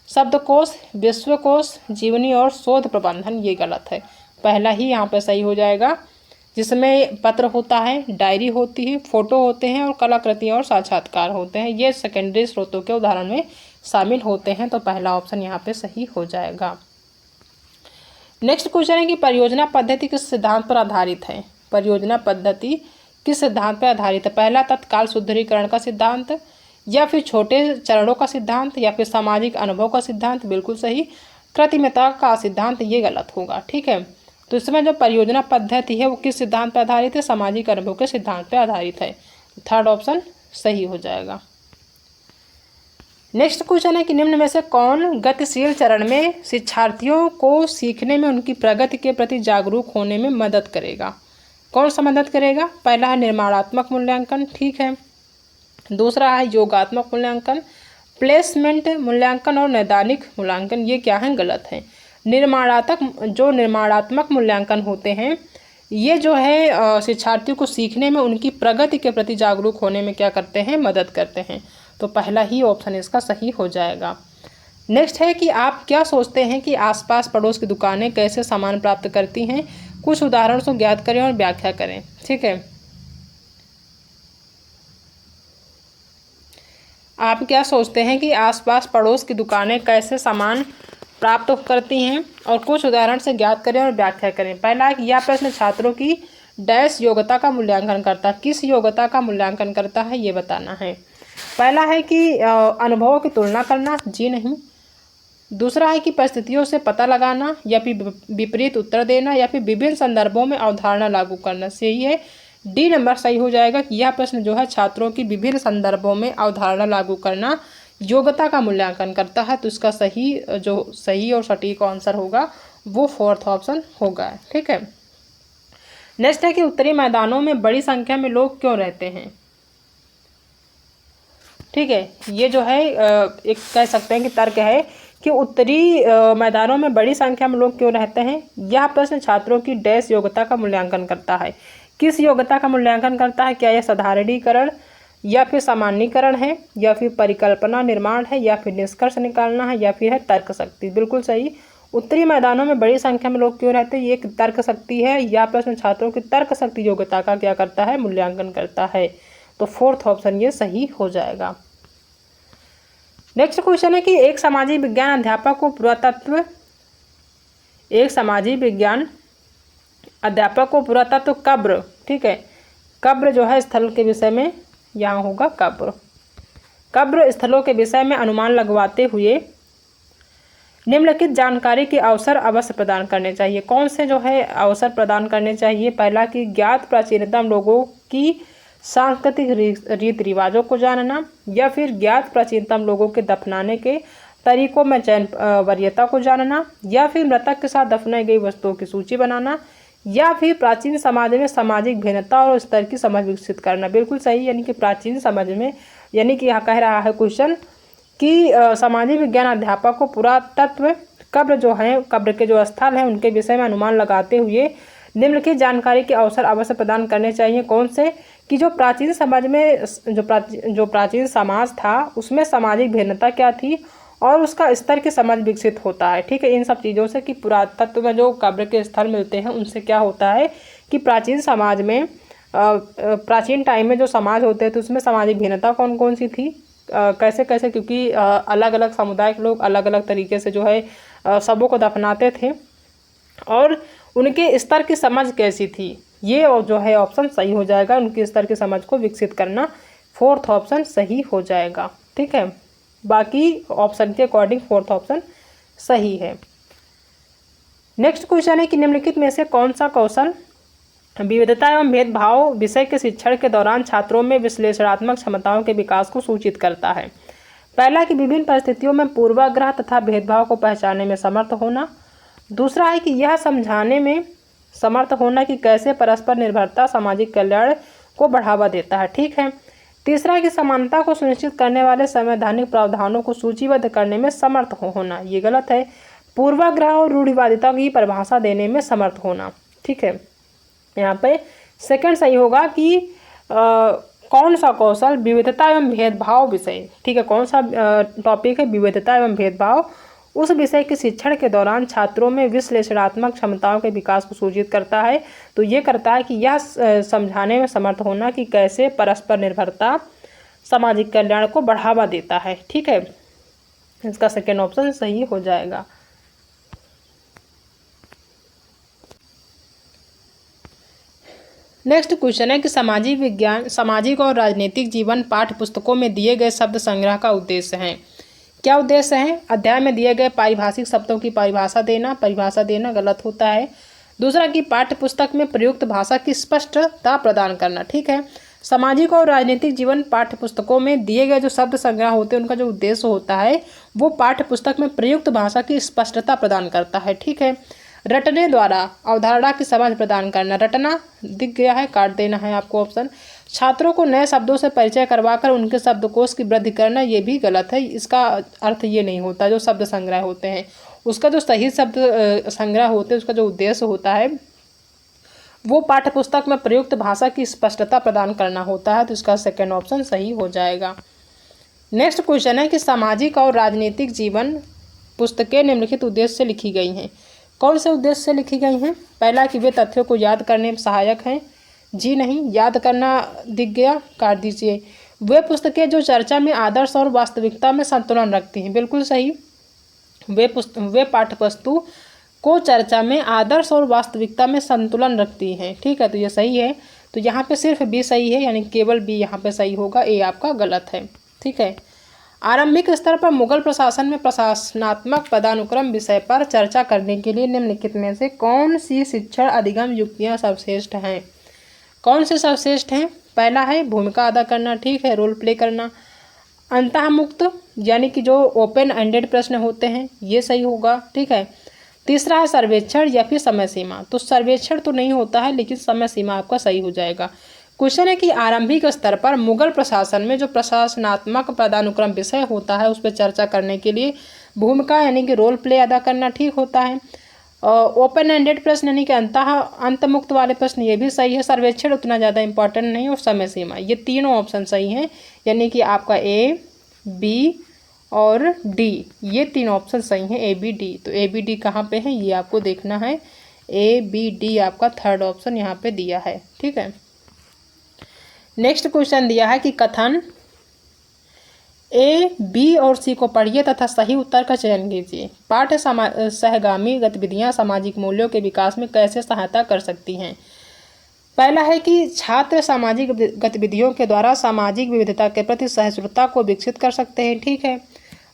शब्दकोश, विश्वकोश, जीवनी और शोध प्रबंधन, ये गलत है। पहला ही यहाँ पर सही हो जाएगा, जिसमें पत्र होता है, डायरी होती है, फोटो होते हैं और कलाकृतियाँ और साक्षात्कार होते हैं। ये सेकेंडरी स्रोतों के उदाहरण में शामिल होते हैं, तो पहला ऑप्शन यहाँ पे सही हो जाएगा। नेक्स्ट क्वेश्चन है कि परियोजना पद्धति किस सिद्धांत पर आधारित है? परियोजना पद्धति किस सिद्धांत पर आधारित है? पहला, तत्काल सुदृढ़ीकरण का सिद्धांत, या फिर छोटे चरणों का सिद्धांत, या फिर सामाजिक अनुभव का सिद्धांत। बिल्कुल सही। कृत्रिमता का सिद्धांत, ये गलत होगा। ठीक है, तो इसमें जो परियोजना पद्धति है वो किस सिद्धांत पर आधारित है? सामाजिक अनुभव के सिद्धांत पर आधारित है। थर्ड ऑप्शन सही हो जाएगा। नेक्स्ट क्वेश्चन है कि निम्न में से कौन गतिशील चरण में शिक्षार्थियों को सीखने में उनकी प्रगति के प्रति जागरूक होने में मदद करेगा? कौन सा मदद करेगा? पहला है निर्माणात्मक मूल्यांकन। ठीक है। दूसरा है योगात्मक मूल्यांकन, प्लेसमेंट मूल्यांकन और नैदानिक मूल्यांकन। ये क्या है? गलत है। निर्माणात्मक मूल्यांकन होते हैं, ये जो है शिक्षार्थियों को सीखने में उनकी प्रगति के प्रति जागरूक होने में क्या करते हैं? मदद करते हैं, तो पहला ही ऑप्शन इसका सही हो जाएगा। नेक्स्ट है कि आप क्या सोचते हैं कि आसपास पड़ोस की दुकानें कैसे सामान प्राप्त करती हैं? कुछ उदाहरण से ज्ञात करें और व्याख्या करें। ठीक है, आप क्या सोचते हैं कि आसपास पड़ोस की दुकानें कैसे सामान प्राप्त करती हैं और कुछ उदाहरण से ज्ञात करें और व्याख्या करें। पहला, यह प्रश्न छात्रों की डैश योग्यता का मूल्यांकन करता है। किस योग्यता का मूल्यांकन करता है, ये बताना है। पहला है कि अनुभवों की तुलना करना। जी नहीं। दूसरा है कि परिस्थितियों से पता लगाना, या फिर विपरीत उत्तर देना, या फिर विभिन्न संदर्भों में अवधारणा लागू करना। सही है, डी नंबर सही हो जाएगा कि यह प्रश्न जो है छात्रों की विभिन्न संदर्भों में अवधारणा लागू करना योग्यता का मूल्यांकन करता है, तो इसका सही और सटीक आंसर होगा वो फोर्थ ऑप्शन होगा। ठीक है। नेक्स्ट है कि उत्तरी मैदानों में बड़ी संख्या में लोग क्यों रहते हैं? ठीक है, ये जो है एक कह सकते हैं कि तर्क है कि उत्तरी मैदानों में बड़ी संख्या में लोग क्यों रहते हैं। यह प्रश्न छात्रों की डैश योग्यता का मूल्यांकन करता है। किस योग्यता का मूल्यांकन करता है? क्या यह साधारणीकरण या फिर सामान्यीकरण है, या फिर परिकल्पना निर्माण है, या फिर निष्कर्ष निकालना है, या फिर है तर्क शक्ति। बिल्कुल सही। उत्तरी मैदानों में बड़ी संख्या में लोग क्यों रहते हैं, ये एक तर्क शक्ति है। यह प्रश्न छात्रों की तर्क शक्ति योग्यता का क्या करता है? मूल्यांकन करता है, तो फोर्थ ऑप्शन ये सही हो जाएगा। नेक्स्ट क्वेश्चन है कि एक सामाजिक विज्ञान अध्यापक को पुरातत्व कब्र, ठीक है, कब्र जो है स्थल के विषय में यहाँ होगा कब्र। कब्र स्थलों के विषय में अनुमान लगवाते हुए निम्नलिखित जानकारी के अवसर अवश्य प्रदान करने चाहिए। कौन से जो है अवसर प्रदान करने चाहिए? पहला कि ज्ञात प्राचीनतम लोगों की सांस्कृतिक रीति रिवाजों को जानना, या फिर ज्ञात प्राचीनतम लोगों के दफनाने के तरीकों में चयन वरीयता को जानना, या फिर मृतक के साथ दफनाई गई वस्तुओं की सूची बनाना, या फिर प्राचीन समाज में सामाजिक भिन्नता और स्तर की समझ विकसित करना। बिल्कुल सही, यानी कि प्राचीन समाज में, यानी कि यहाँ कह रहा है क्वेश्चन कि सामाजिक विज्ञान अध्यापक को पुरातत्व कब्र जो है, कब्र के जो स्थल हैं उनके विषय में अनुमान लगाते हुए निम्नलिखित जानकारी के अवसर अवश्य प्रदान करने चाहिए। कौन से? कि जो प्राचीन समाज में जो प्राचीन समाज था उसमें सामाजिक भिन्नता क्या थी और उसका स्तर की समझ विकसित होता है। ठीक है, इन सब चीज़ों से कि पुरातत्व में जो कब्र के स्थल मिलते हैं उनसे क्या होता है कि प्राचीन समाज में प्राचीन टाइम में जो समाज होते थे तो उसमें सामाजिक भिन्नता कौन कौन सी थी, कैसे कैसे, क्योंकि अलग अलग समुदाय के लोग अलग अलग तरीके से जो है सबों को दफनाते थे और उनके स्तर की समझ कैसी थी, ये जो है ऑप्शन सही हो जाएगा। उनके स्तर की समझ को विकसित करना, फोर्थ ऑप्शन सही हो जाएगा। ठीक है, बाकी ऑप्शन के अकॉर्डिंग फोर्थ ऑप्शन सही है। नेक्स्ट क्वेश्चन है कि निम्नलिखित में से कौन सा कौशल विविधता एवं भेदभाव विषय के शिक्षण के दौरान छात्रों में विश्लेषणात्मक क्षमताओं के विकास को सूचित करता है? पहला कि विभिन्न परिस्थितियों में पूर्वाग्रह तथा भेदभाव को पहचानने में समर्थ होना। दूसरा है कि यह समझाने में समर्थ होना कि कैसे परस्पर निर्भरता सामाजिक कल्याण को बढ़ावा देता है। ठीक है। तीसरा है कि समानता को सुनिश्चित करने वाले संवैधानिक प्रावधानों को सूचीबद्ध करने में समर्थ होना। ये गलत है। पूर्वाग्रह और रूढ़िवादिता की परिभाषा देने में समर्थ होना। ठीक है, यहाँ पे सेकंड सही होगा कि कौन सा कौशल विविधता एवं भेदभाव विषय, ठीक है, कौन सा टॉपिक है विविधता एवं भेदभाव, उस विषय के शिक्षण के दौरान छात्रों में विश्लेषणात्मक क्षमताओं के विकास को सूचित करता है। तो ये करता है कि यह समझाने में समर्थ होना कि कैसे परस्पर निर्भरता सामाजिक कल्याण को बढ़ावा देता है। ठीक है, इसका सेकेंड ऑप्शन सही हो जाएगा। नेक्स्ट क्वेश्चन है कि सामाजिक और राजनीतिक जीवन पाठ्य पुस्तकों में दिए गए शब्द संग्रह का उद्देश्य है। क्या उद्देश्य है? अध्याय में दिए गए पारिभाषिक शब्दों की परिभाषा देना गलत होता है। दूसरा कि पाठ्य पुस्तक में प्रयुक्त भाषा की स्पष्टता प्रदान करना। ठीक है, सामाजिक और राजनीतिक जीवन पाठ्य पुस्तकों में दिए गए जो शब्द संग्रह होते हैं उनका जो उद्देश्य होता है वो पाठ्य पुस्तक में प्रयुक्त भाषा की स्पष्टता प्रदान करता है। ठीक है, रटने द्वारा अवधारणा की समझ प्रदान करना। रटना दिख गया है, काट देना है आपको ऑप्शन। छात्रों को नए शब्दों से परिचय करवाकर उनके शब्दकोश की वृद्धि करना, ये भी गलत है। इसका अर्थ ये नहीं होता। जो शब्द संग्रह होते हैं उसका जो सही शब्द संग्रह होते हैं उसका जो उद्देश्य होता है वो पाठ्य पुस्तक में प्रयुक्त भाषा की स्पष्टता प्रदान करना होता है। तो इसका सेकेंड ऑप्शन सही हो जाएगा। नेक्स्ट क्वेश्चन है कि सामाजिक और राजनीतिक जीवन पुस्तकें निम्नलिखित उद्देश्य से लिखी गई हैं। कौन से उद्देश्य से लिखी गई हैं? पहला कि वे तथ्यों को याद करने में सहायक हैं। जी नहीं, याद करना दिख गया, काट दीजिए। वे पुस्तकें जो चर्चा में आदर्श और वास्तविकता में संतुलन रखती हैं। बिल्कुल सही। वे पाठ्यवस्तु को चर्चा में आदर्श और वास्तविकता में संतुलन रखती हैं। ठीक है, तो ये सही है। तो यहाँ पे सिर्फ बी सही है, यानी केवल बी यहाँ पे सही होगा, ए आपका गलत है। ठीक है, आरंभिक स्तर पर मुगल प्रशासन में प्रशासनात्मक पदानुक्रम विषय पर चर्चा करने के लिए निम्नलिखित में से कौन सी शिक्षण अधिगम युक्तियाँ सर्वश्रेष्ठ हैं? कौन से सर्वश्रेष्ठ हैं? पहला है भूमिका अदा करना। ठीक है, रोल प्ले करना। अंतःमुक्त यानी कि जो ओपन एंडेड प्रश्न होते हैं, ये सही होगा। ठीक है, तीसरा है सर्वेक्षण या फिर समय सीमा। तो सर्वेक्षण तो नहीं होता है, लेकिन समय सीमा आपका सही हो जाएगा। क्वेश्चन है कि आरंभिक स्तर पर मुगल प्रशासन में जो प्रशासनात्मक पदानुक्रम विषय होता है उस पर चर्चा करने के लिए भूमिका यानी कि रोल प्ले अदा करना ठीक होता है। ओपन एंडेड प्रश्न यानी कि अंतमुक्त वाले प्रश्न ये भी सही है। सर्वेक्षण उतना ज़्यादा इंपॉर्टेंट नहीं, और समय सीमा, ये तीनों ऑप्शन सही हैं। यानी कि आपका ए, बी और डी, ये तीन ऑप्शन सही हैं, ए बी डी। तो ए बी डी कहाँ पे है ये आपको देखना है। ए बी डी आपका थर्ड ऑप्शन यहाँ पे दिया है। ठीक है, नेक्स्ट क्वेश्चन दिया है कि कथन ए, बी और सी को पढ़िए तथा सही उत्तर का चयन कीजिए। पाठ्य सहगामी गतिविधियां सामाजिक मूल्यों के विकास में कैसे सहायता कर सकती हैं? पहला है कि छात्र सामाजिक गतिविधियों के द्वारा सामाजिक विविधता के प्रति सहिष्णुता को विकसित कर सकते हैं, ठीक है।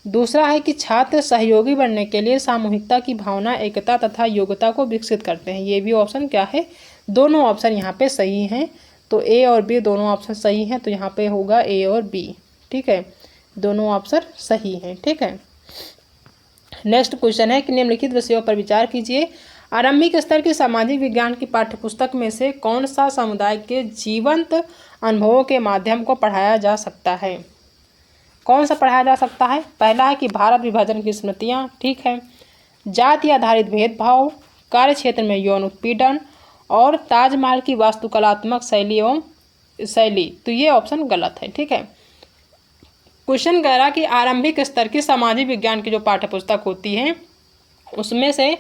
दूसरा है कि छात्र सहयोगी बनने के लिए सामूहिकता की भावना, एकता तथा योग्यता को विकसित करते हैं। ये भी ऑप्शन क्या है, दोनों ऑप्शन यहाँ पे सही हैं। तो ए और बी दोनों ऑप्शन सही हैं, तो यहाँ पे होगा ए और बी, ठीक है, दोनों ऑप्शन सही हैं, ठीक है। नेक्स्ट क्वेश्चन है कि निम्नलिखित विषयों पर विचार कीजिए। आरंभिक स्तर की सामाजिक विज्ञान की पाठ्यपुस्तक में से कौन सा समुदाय के जीवंत अनुभवों के माध्यम को पढ़ाया जा सकता है? कौन सा पढ़ाया जा सकता है? पहला है कि भारत विभाजन की स्मृतियाँ, ठीक है, जाति आधारित भेदभाव, कार्य क्षेत्र में यौन उत्पीड़न और ताजमहल की वास्तुकलात्मक शैली। तो ये ऑप्शन गलत है, ठीक है। क्वेश्चन कह रहा कि आरंभिक स्तर की सामाजिक विज्ञान की जो पाठ्यपुस्तक होती है उसमें से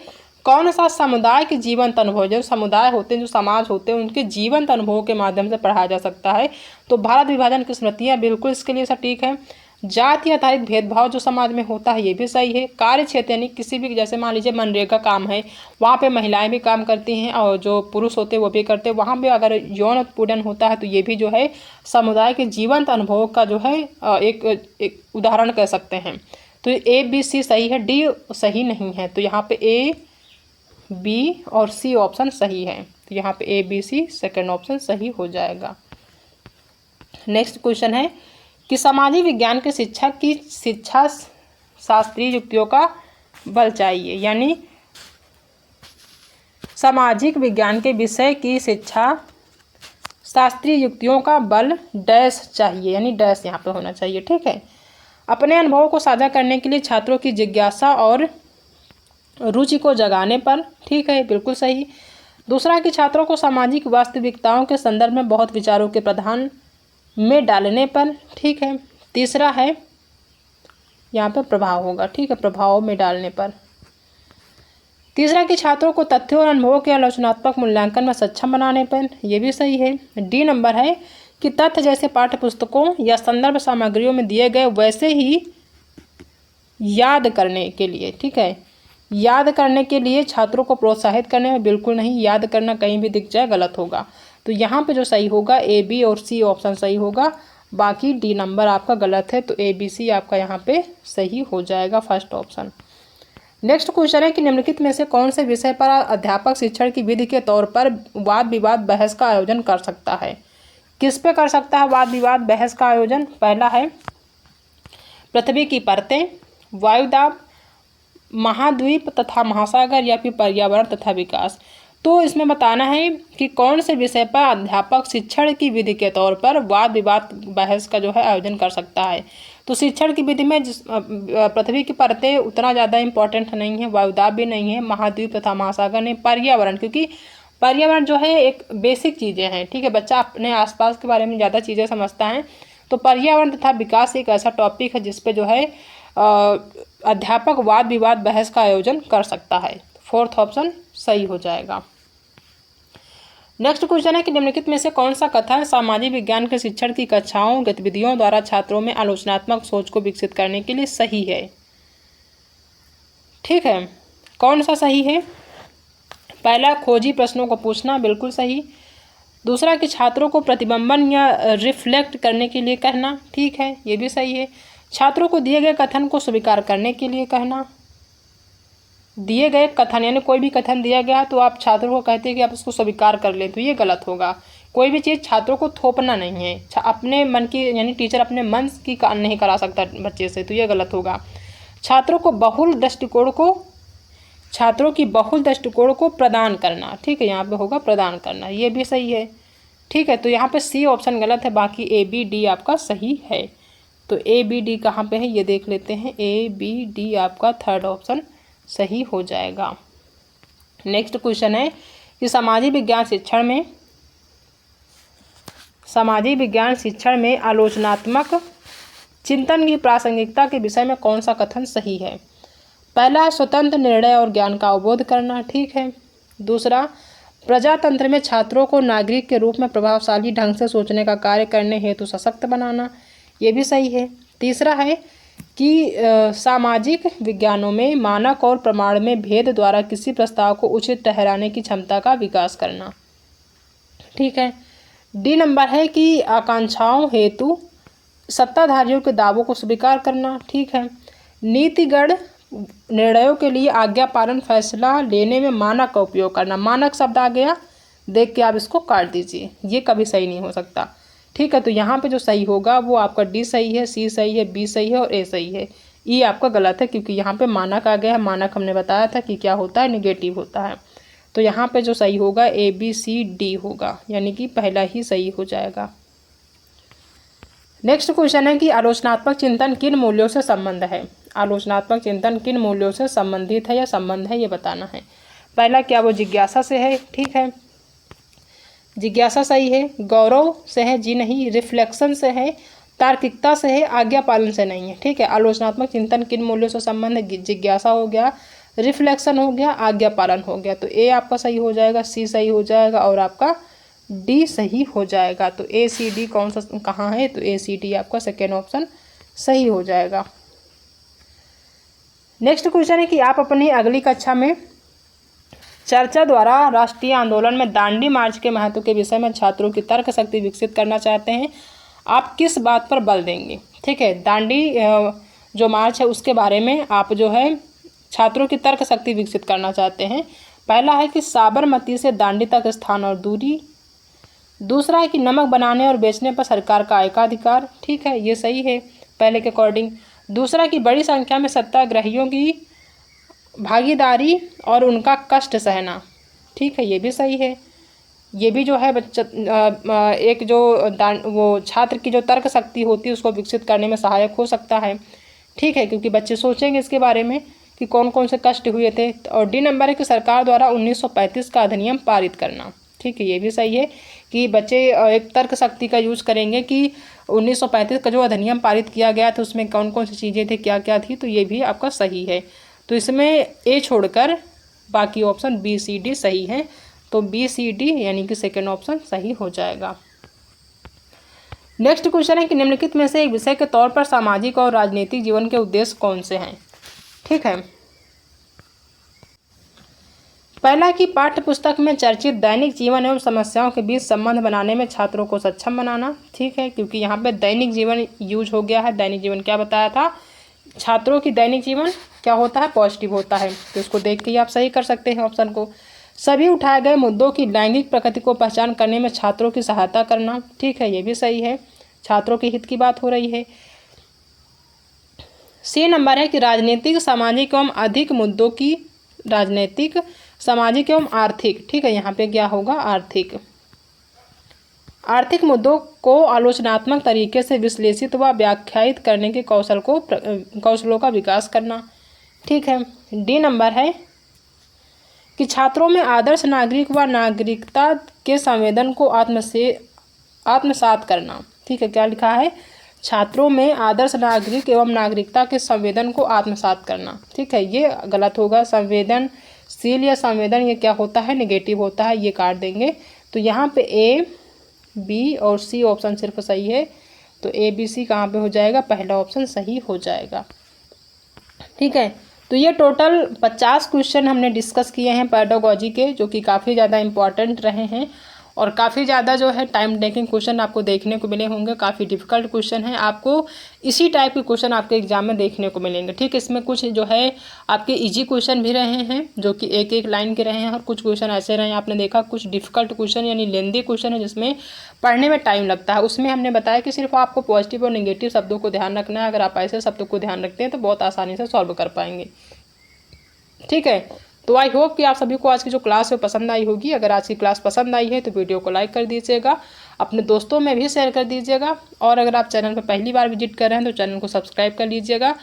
कौन सा समुदाय के जीवंत अनुभव, जो समुदाय होते हैं, जो समाज होते हैं, उनके जीवंत अनुभवों के माध्यम से पढ़ाया जा सकता है? तो भारत विभाजन की स्मृतियाँ बिल्कुल इसके लिए सटीक है। जाति आधारित भेदभाव जो समाज में होता है ये भी सही है। कार्य क्षेत्र यानी किसी भी, जैसे मान लीजिए मनरेगा काम है, वहाँ पे महिलाएं भी काम करती हैं और जो पुरुष होते हैं वो भी करते हैं, वहाँ पे अगर यौन उत्पीड़न होता है तो ये भी जो है समुदाय के जीवंत अनुभवों का जो है एक उदाहरण कह सकते हैं। तो ए बी सी सही है, डी सही नहीं है, तो यहाँ पे ए बी और सी ऑप्शन सही है। तो यहाँ पे A B C second option सही हो जाएगा। नेक्स्ट क्वेश्चन है कि सामाजिक विज्ञान के शिक्षक की शिक्षा शास्त्रीय युक्तियों का बल चाहिए, यानी सामाजिक विज्ञान के विषय की शिक्षा शास्त्रीय युक्तियों का बल डैश चाहिए, यानी डैश यहाँ पे होना चाहिए, ठीक है। अपने अनुभवों को साझा करने के लिए छात्रों की जिज्ञासा और रुचि को जगाने पर, ठीक है, बिल्कुल सही। दूसरा कि छात्रों को सामाजिक वास्तविकताओं के संदर्भ में बहुत विचारों के प्रधान में डालने पर, ठीक है। तीसरा है यहाँ पे प्रभाव होगा, ठीक है, प्रभाव में डालने पर। तीसरा कि छात्रों को तथ्यों और अनुभवों के आलोचनात्मक मूल्यांकन में सक्षम बनाने पर, यह भी सही है। डी नंबर है कि तथ्य जैसे पाठ्य पुस्तकों या संदर्भ सामग्रियों में दिए गए वैसे ही याद करने के लिए, ठीक है, याद करने के लिए छात्रों को प्रोत्साहित करने में, बिल्कुल नहीं, याद करना कहीं भी दिख जाए गलत होगा। तो यहाँ पे जो सही होगा ए बी और सी ऑप्शन सही होगा, बाकी डी नंबर आपका गलत है, तो ए बी सी आपका यहाँ पे सही हो जाएगा, फर्स्ट ऑप्शन। नेक्स्ट क्वेश्चन है कि निम्नलिखित में से कौन से विषय पर अध्यापक शिक्षण की विधि के तौर पर वाद विवाद बहस का आयोजन कर सकता है? किस पे कर सकता है वाद विवाद बहस का आयोजन? पहला है पृथ्वी की परतें, वायुदाब, महाद्वीप तथा महासागर या फिर पर्यावरण तथा विकास। तो इसमें बताना है कि कौन से विषय पर अध्यापक शिक्षण की विधि के तौर पर वाद विवाद बहस का जो है आयोजन कर सकता है। तो शिक्षण की विधि में पृथ्वी की परतें उतना ज़्यादा इम्पोर्टेंट नहीं है, वायुदाब भी नहीं है, महाद्वीप तथा महासागर नहीं, पर्यावरण, क्योंकि पर्यावरण जो है एक बेसिक चीज़ें हैं, ठीक है, बच्चा अपने आसपास के बारे में ज़्यादा चीज़ें समझता है। तो पर्यावरण तथा विकास एक ऐसा टॉपिक है जिस पे जो है अध्यापक वाद विवाद बहस का आयोजन कर सकता है, फोर्थ ऑप्शन सही हो जाएगा। नेक्स्ट क्वेश्चन है कि निम्नलिखित में से कौन सा कथन सामाजिक विज्ञान के शिक्षण की कक्षाओं गतिविधियों द्वारा छात्रों में आलोचनात्मक सोच को विकसित करने के लिए सही है? ठीक है, कौन सा सही है? पहला, खोजी प्रश्नों को पूछना, बिल्कुल सही। दूसरा कि छात्रों को प्रतिबिंबन या रिफ्लेक्ट करने के लिए कहना, ठीक है, ये भी सही है। छात्रों को दिए गए कथन को स्वीकार करने के लिए कहना, दिए गए कथन यानी कोई भी कथन दिया गया तो आप छात्रों को कहते हैं कि आप उसको स्वीकार कर ले, तो ये गलत होगा। कोई भी चीज़ छात्रों को थोपना नहीं है, अपने मन की, यानी टीचर अपने मन की नहीं करा सकता बच्चे से, तो ये गलत होगा। छात्रों की बहुल दृष्टिकोण को प्रदान करना, ठीक है, यहाँ पे होगा प्रदान करना, ये भी सही है, ठीक है। तो यहाँ पे सी ऑप्शन गलत है, बाकी ए बी डी आपका सही है। तो ए बी डी कहाँ पे है ये देख लेते हैं, ए बी डी आपका थर्ड ऑप्शन सही हो जाएगा। नेक्स्ट क्वेश्चन है कि सामाजिक विज्ञान शिक्षण में आलोचनात्मक चिंतन की प्रासंगिकता के विषय में कौन सा कथन सही है? पहला, स्वतंत्र निर्णय और ज्ञान का अवबोध करना, ठीक है। दूसरा, प्रजातंत्र में छात्रों को नागरिक के रूप में प्रभावशाली ढंग से सोचने का कार्य करने हेतु सशक्त बनाना, ये भी सही है। तीसरा है कि सामाजिक विज्ञानों में मानक और प्रमाण में भेद द्वारा किसी प्रस्ताव को उचित ठहराने की क्षमता का विकास करना, ठीक है। डी नंबर है कि आकांक्षाओं हेतु सत्ताधारियों के दावों को स्वीकार करना, ठीक है। नीतिगत निर्णयों के लिए आज्ञा पालन फैसला लेने में मानक का उपयोग करना, मानक शब्द आ गया, देख के आप इसको काट दीजिए, ये कभी सही नहीं हो सकता, ठीक है। तो यहाँ पे जो सही होगा वो आपका डी सही है, सी सही है, बी सही है और ए सही है। ई आपका गलत है क्योंकि यहाँ पे मानक आ गया है। मानक हमने बताया था कि क्या होता है, निगेटिव होता है। तो यहाँ पे जो सही होगा ए बी सी डी होगा, यानी कि पहला ही सही हो जाएगा। नेक्स्ट क्वेश्चन है कि आलोचनात्मक चिंतन किन मूल्यों से संबंध है। आलोचनात्मक चिंतन किन मूल्यों से संबंधित है या संबंध है, ये बताना है। पहला, क्या वो जिज्ञासा से है, ठीक है, जिज्ञासा सही है। गौरव से है, जी नहीं। रिफ्लेक्शन से है। तार्किकता से है, आज्ञा पालन से नहीं है, ठीक है। आलोचनात्मक चिंतन किन मूल्यों से संबंध है, जिज्ञासा हो गया, रिफ्लेक्शन हो गया, आज्ञा पालन हो गया। तो ए आपका सही हो जाएगा, सी सही हो जाएगा और आपका डी सही हो जाएगा। तो ए सी डी कौन सा कहाँ है, तो ए सी डी आपका सेकेंड ऑप्शन सही हो जाएगा। नेक्स्ट क्वेश्चन है कि आप अपनी अगली कक्षा में चर्चा द्वारा राष्ट्रीय आंदोलन में दांडी मार्च के महत्व के विषय में छात्रों की तर्क शक्ति विकसित करना चाहते हैं। आप किस बात पर बल देंगे, ठीक है। दांडी जो मार्च है उसके बारे में आप जो है छात्रों की तर्क शक्ति विकसित करना चाहते हैं। पहला है कि साबरमती से दांडी तक स्थान और दूरी। दूसरा है कि नमक बनाने और बेचने पर सरकार का एकाधिकार, ठीक है, ये सही है पहले के अकॉर्डिंग। दूसरा कि बड़ी संख्या में सत्याग्रहियों की भागीदारी और उनका कष्ट सहना, ठीक है, ये भी सही है। ये भी जो है एक जो वो छात्र की जो तर्क शक्ति होती है उसको विकसित करने में सहायक हो सकता है, ठीक है, क्योंकि बच्चे सोचेंगे इसके बारे में कि कौन कौन से कष्ट हुए थे। और डी नंबर है कि सरकार द्वारा 1935 का अधिनियम पारित करना, ठीक है, ये भी सही है कि बच्चे एक तर्क शक्ति का यूज करेंगे कि 1935 का जो अधिनियम पारित किया गया था उसमें कौन कौन सी चीज़ें थी, क्या क्या थी, तो ये भी आपका सही है। तो इसमें ए छोड़कर बाकी ऑप्शन बी सी डी सही है। तो बी सी डी यानी कि सेकेंड ऑप्शन सही हो जाएगा। नेक्स्ट क्वेश्चन है कि निम्नलिखित में से एक विषय के तौर पर सामाजिक और राजनीतिक जीवन के उद्देश्य कौन से हैं, ठीक है। पहला कि पाठ्य पुस्तक में चर्चित दैनिक जीवन एवं समस्याओं के बीच संबंध बनाने में छात्रों को सक्षम बनाना, ठीक है, क्योंकि यहाँ पे दैनिक जीवन यूज हो गया है। दैनिक जीवन क्या बताया था, छात्रों की दैनिक जीवन क्या होता है, पॉजिटिव होता है, तो इसको देख के ही आप सही कर सकते हैं ऑप्शन को। सभी उठाए गए मुद्दों की लैंगिक प्रकृति को पहचान करने में छात्रों की सहायता करना, ठीक है, ये भी सही है, छात्रों के हित की बात हो रही है। सी नंबर है कि राजनीतिक सामाजिक एवं अधिक मुद्दों की राजनीतिक सामाजिक एवं आर्थिक, ठीक है, यहाँ पे क्या होगा, आर्थिक मुद्दों को आलोचनात्मक तरीके से विश्लेषित व व्याख्यायित करने के कौशलों का विकास करना, ठीक है। डी नंबर है कि छात्रों में आदर्श नागरिक व नागरिकता के संवेदन को आत्मसात करना, ठीक है, क्या लिखा है, छात्रों में आदर्श नागरिक एवं नागरिकता के संवेदन को आत्मसात करना, ठीक है, ये गलत होगा। संवेदनशील या संवेदन ये क्या होता है, नेगेटिव होता है, ये काट देंगे। तो यहाँ पे ए बी और सी ऑप्शन सिर्फ सही है, तो ए बी सी कहाँ पे हो जाएगा, पहला ऑप्शन सही हो जाएगा, ठीक है। तो ये टोटल 50 क्वेश्चन हमने डिस्कस किए हैं पेडागोजी के, जो कि काफ़ी ज़्यादा इम्पॉर्टेंट रहे हैं और काफ़ी ज़्यादा जो है टाइम टेकिंग क्वेश्चन आपको देखने को मिले होंगे। काफ़ी डिफिकल्ट क्वेश्चन है, आपको इसी टाइप के क्वेश्चन आपके एग्जाम में देखने को मिलेंगे, ठीक है। इसमें कुछ जो है आपके इजी क्वेश्चन भी रहे हैं जो कि एक एक लाइन के रहे हैं, और कुछ क्वेश्चन ऐसे रहे हैं आपने देखा कुछ डिफिकल्ट क्वेश्चन यानी लेंदी क्वेश्चन है जिसमें पढ़ने में टाइम लगता है। उसमें हमने बताया कि सिर्फ आपको पॉजिटिव और नेगेटिव शब्दों को ध्यान रखना है। अगर आप ऐसे शब्दों को ध्यान रखते हैं तो बहुत आसानी से सॉल्व कर पाएंगे, ठीक है। तो आई होप कि आप सभी को आज की जो क्लास है पसंद आई होगी। अगर आज की क्लास पसंद आई है तो वीडियो को लाइक कर दीजिएगा, अपने दोस्तों में भी शेयर कर दीजिएगा, और अगर आप चैनल पर पहली बार विजिट कर रहे हैं तो चैनल को सब्सक्राइब कर लीजिएगा।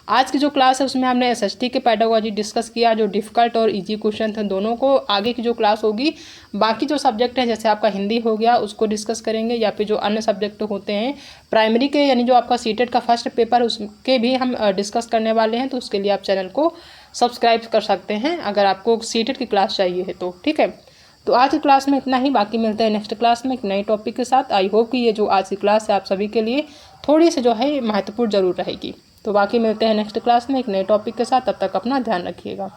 आज की जो क्लास है उसमें हमने एसएसटी के पेडागोजी डिस्कस किया, जो डिफ़िकल्ट और इजी क्वेश्चन थे दोनों को। आगे की जो क्लास होगी बाकी जो सब्जेक्ट है जैसे आपका हिंदी हो गया उसको डिस्कस करेंगे, या फिर जो अन्य सब्जेक्ट होते हैं प्राइमरी के यानी जो आपका सीटेट का फर्स्ट पेपर उसके भी हम डिस्कस करने वाले हैं। तो उसके लिए आप चैनल को सब्सक्राइब कर सकते हैं अगर आपको सीटेट की क्लास चाहिए है तो, ठीक है। तो आज की क्लास में इतना ही, बाकी मिलते हैं नेक्स्ट क्लास में एक नए टॉपिक के साथ। आई होप कि ये जो आज की क्लास है आप सभी के लिए थोड़ी सी जो है महत्वपूर्ण जरूर रहेगी। तो बाकी मिलते हैं नेक्स्ट क्लास में एक नए टॉपिक के साथ, तब तक अपना ध्यान रखिएगा।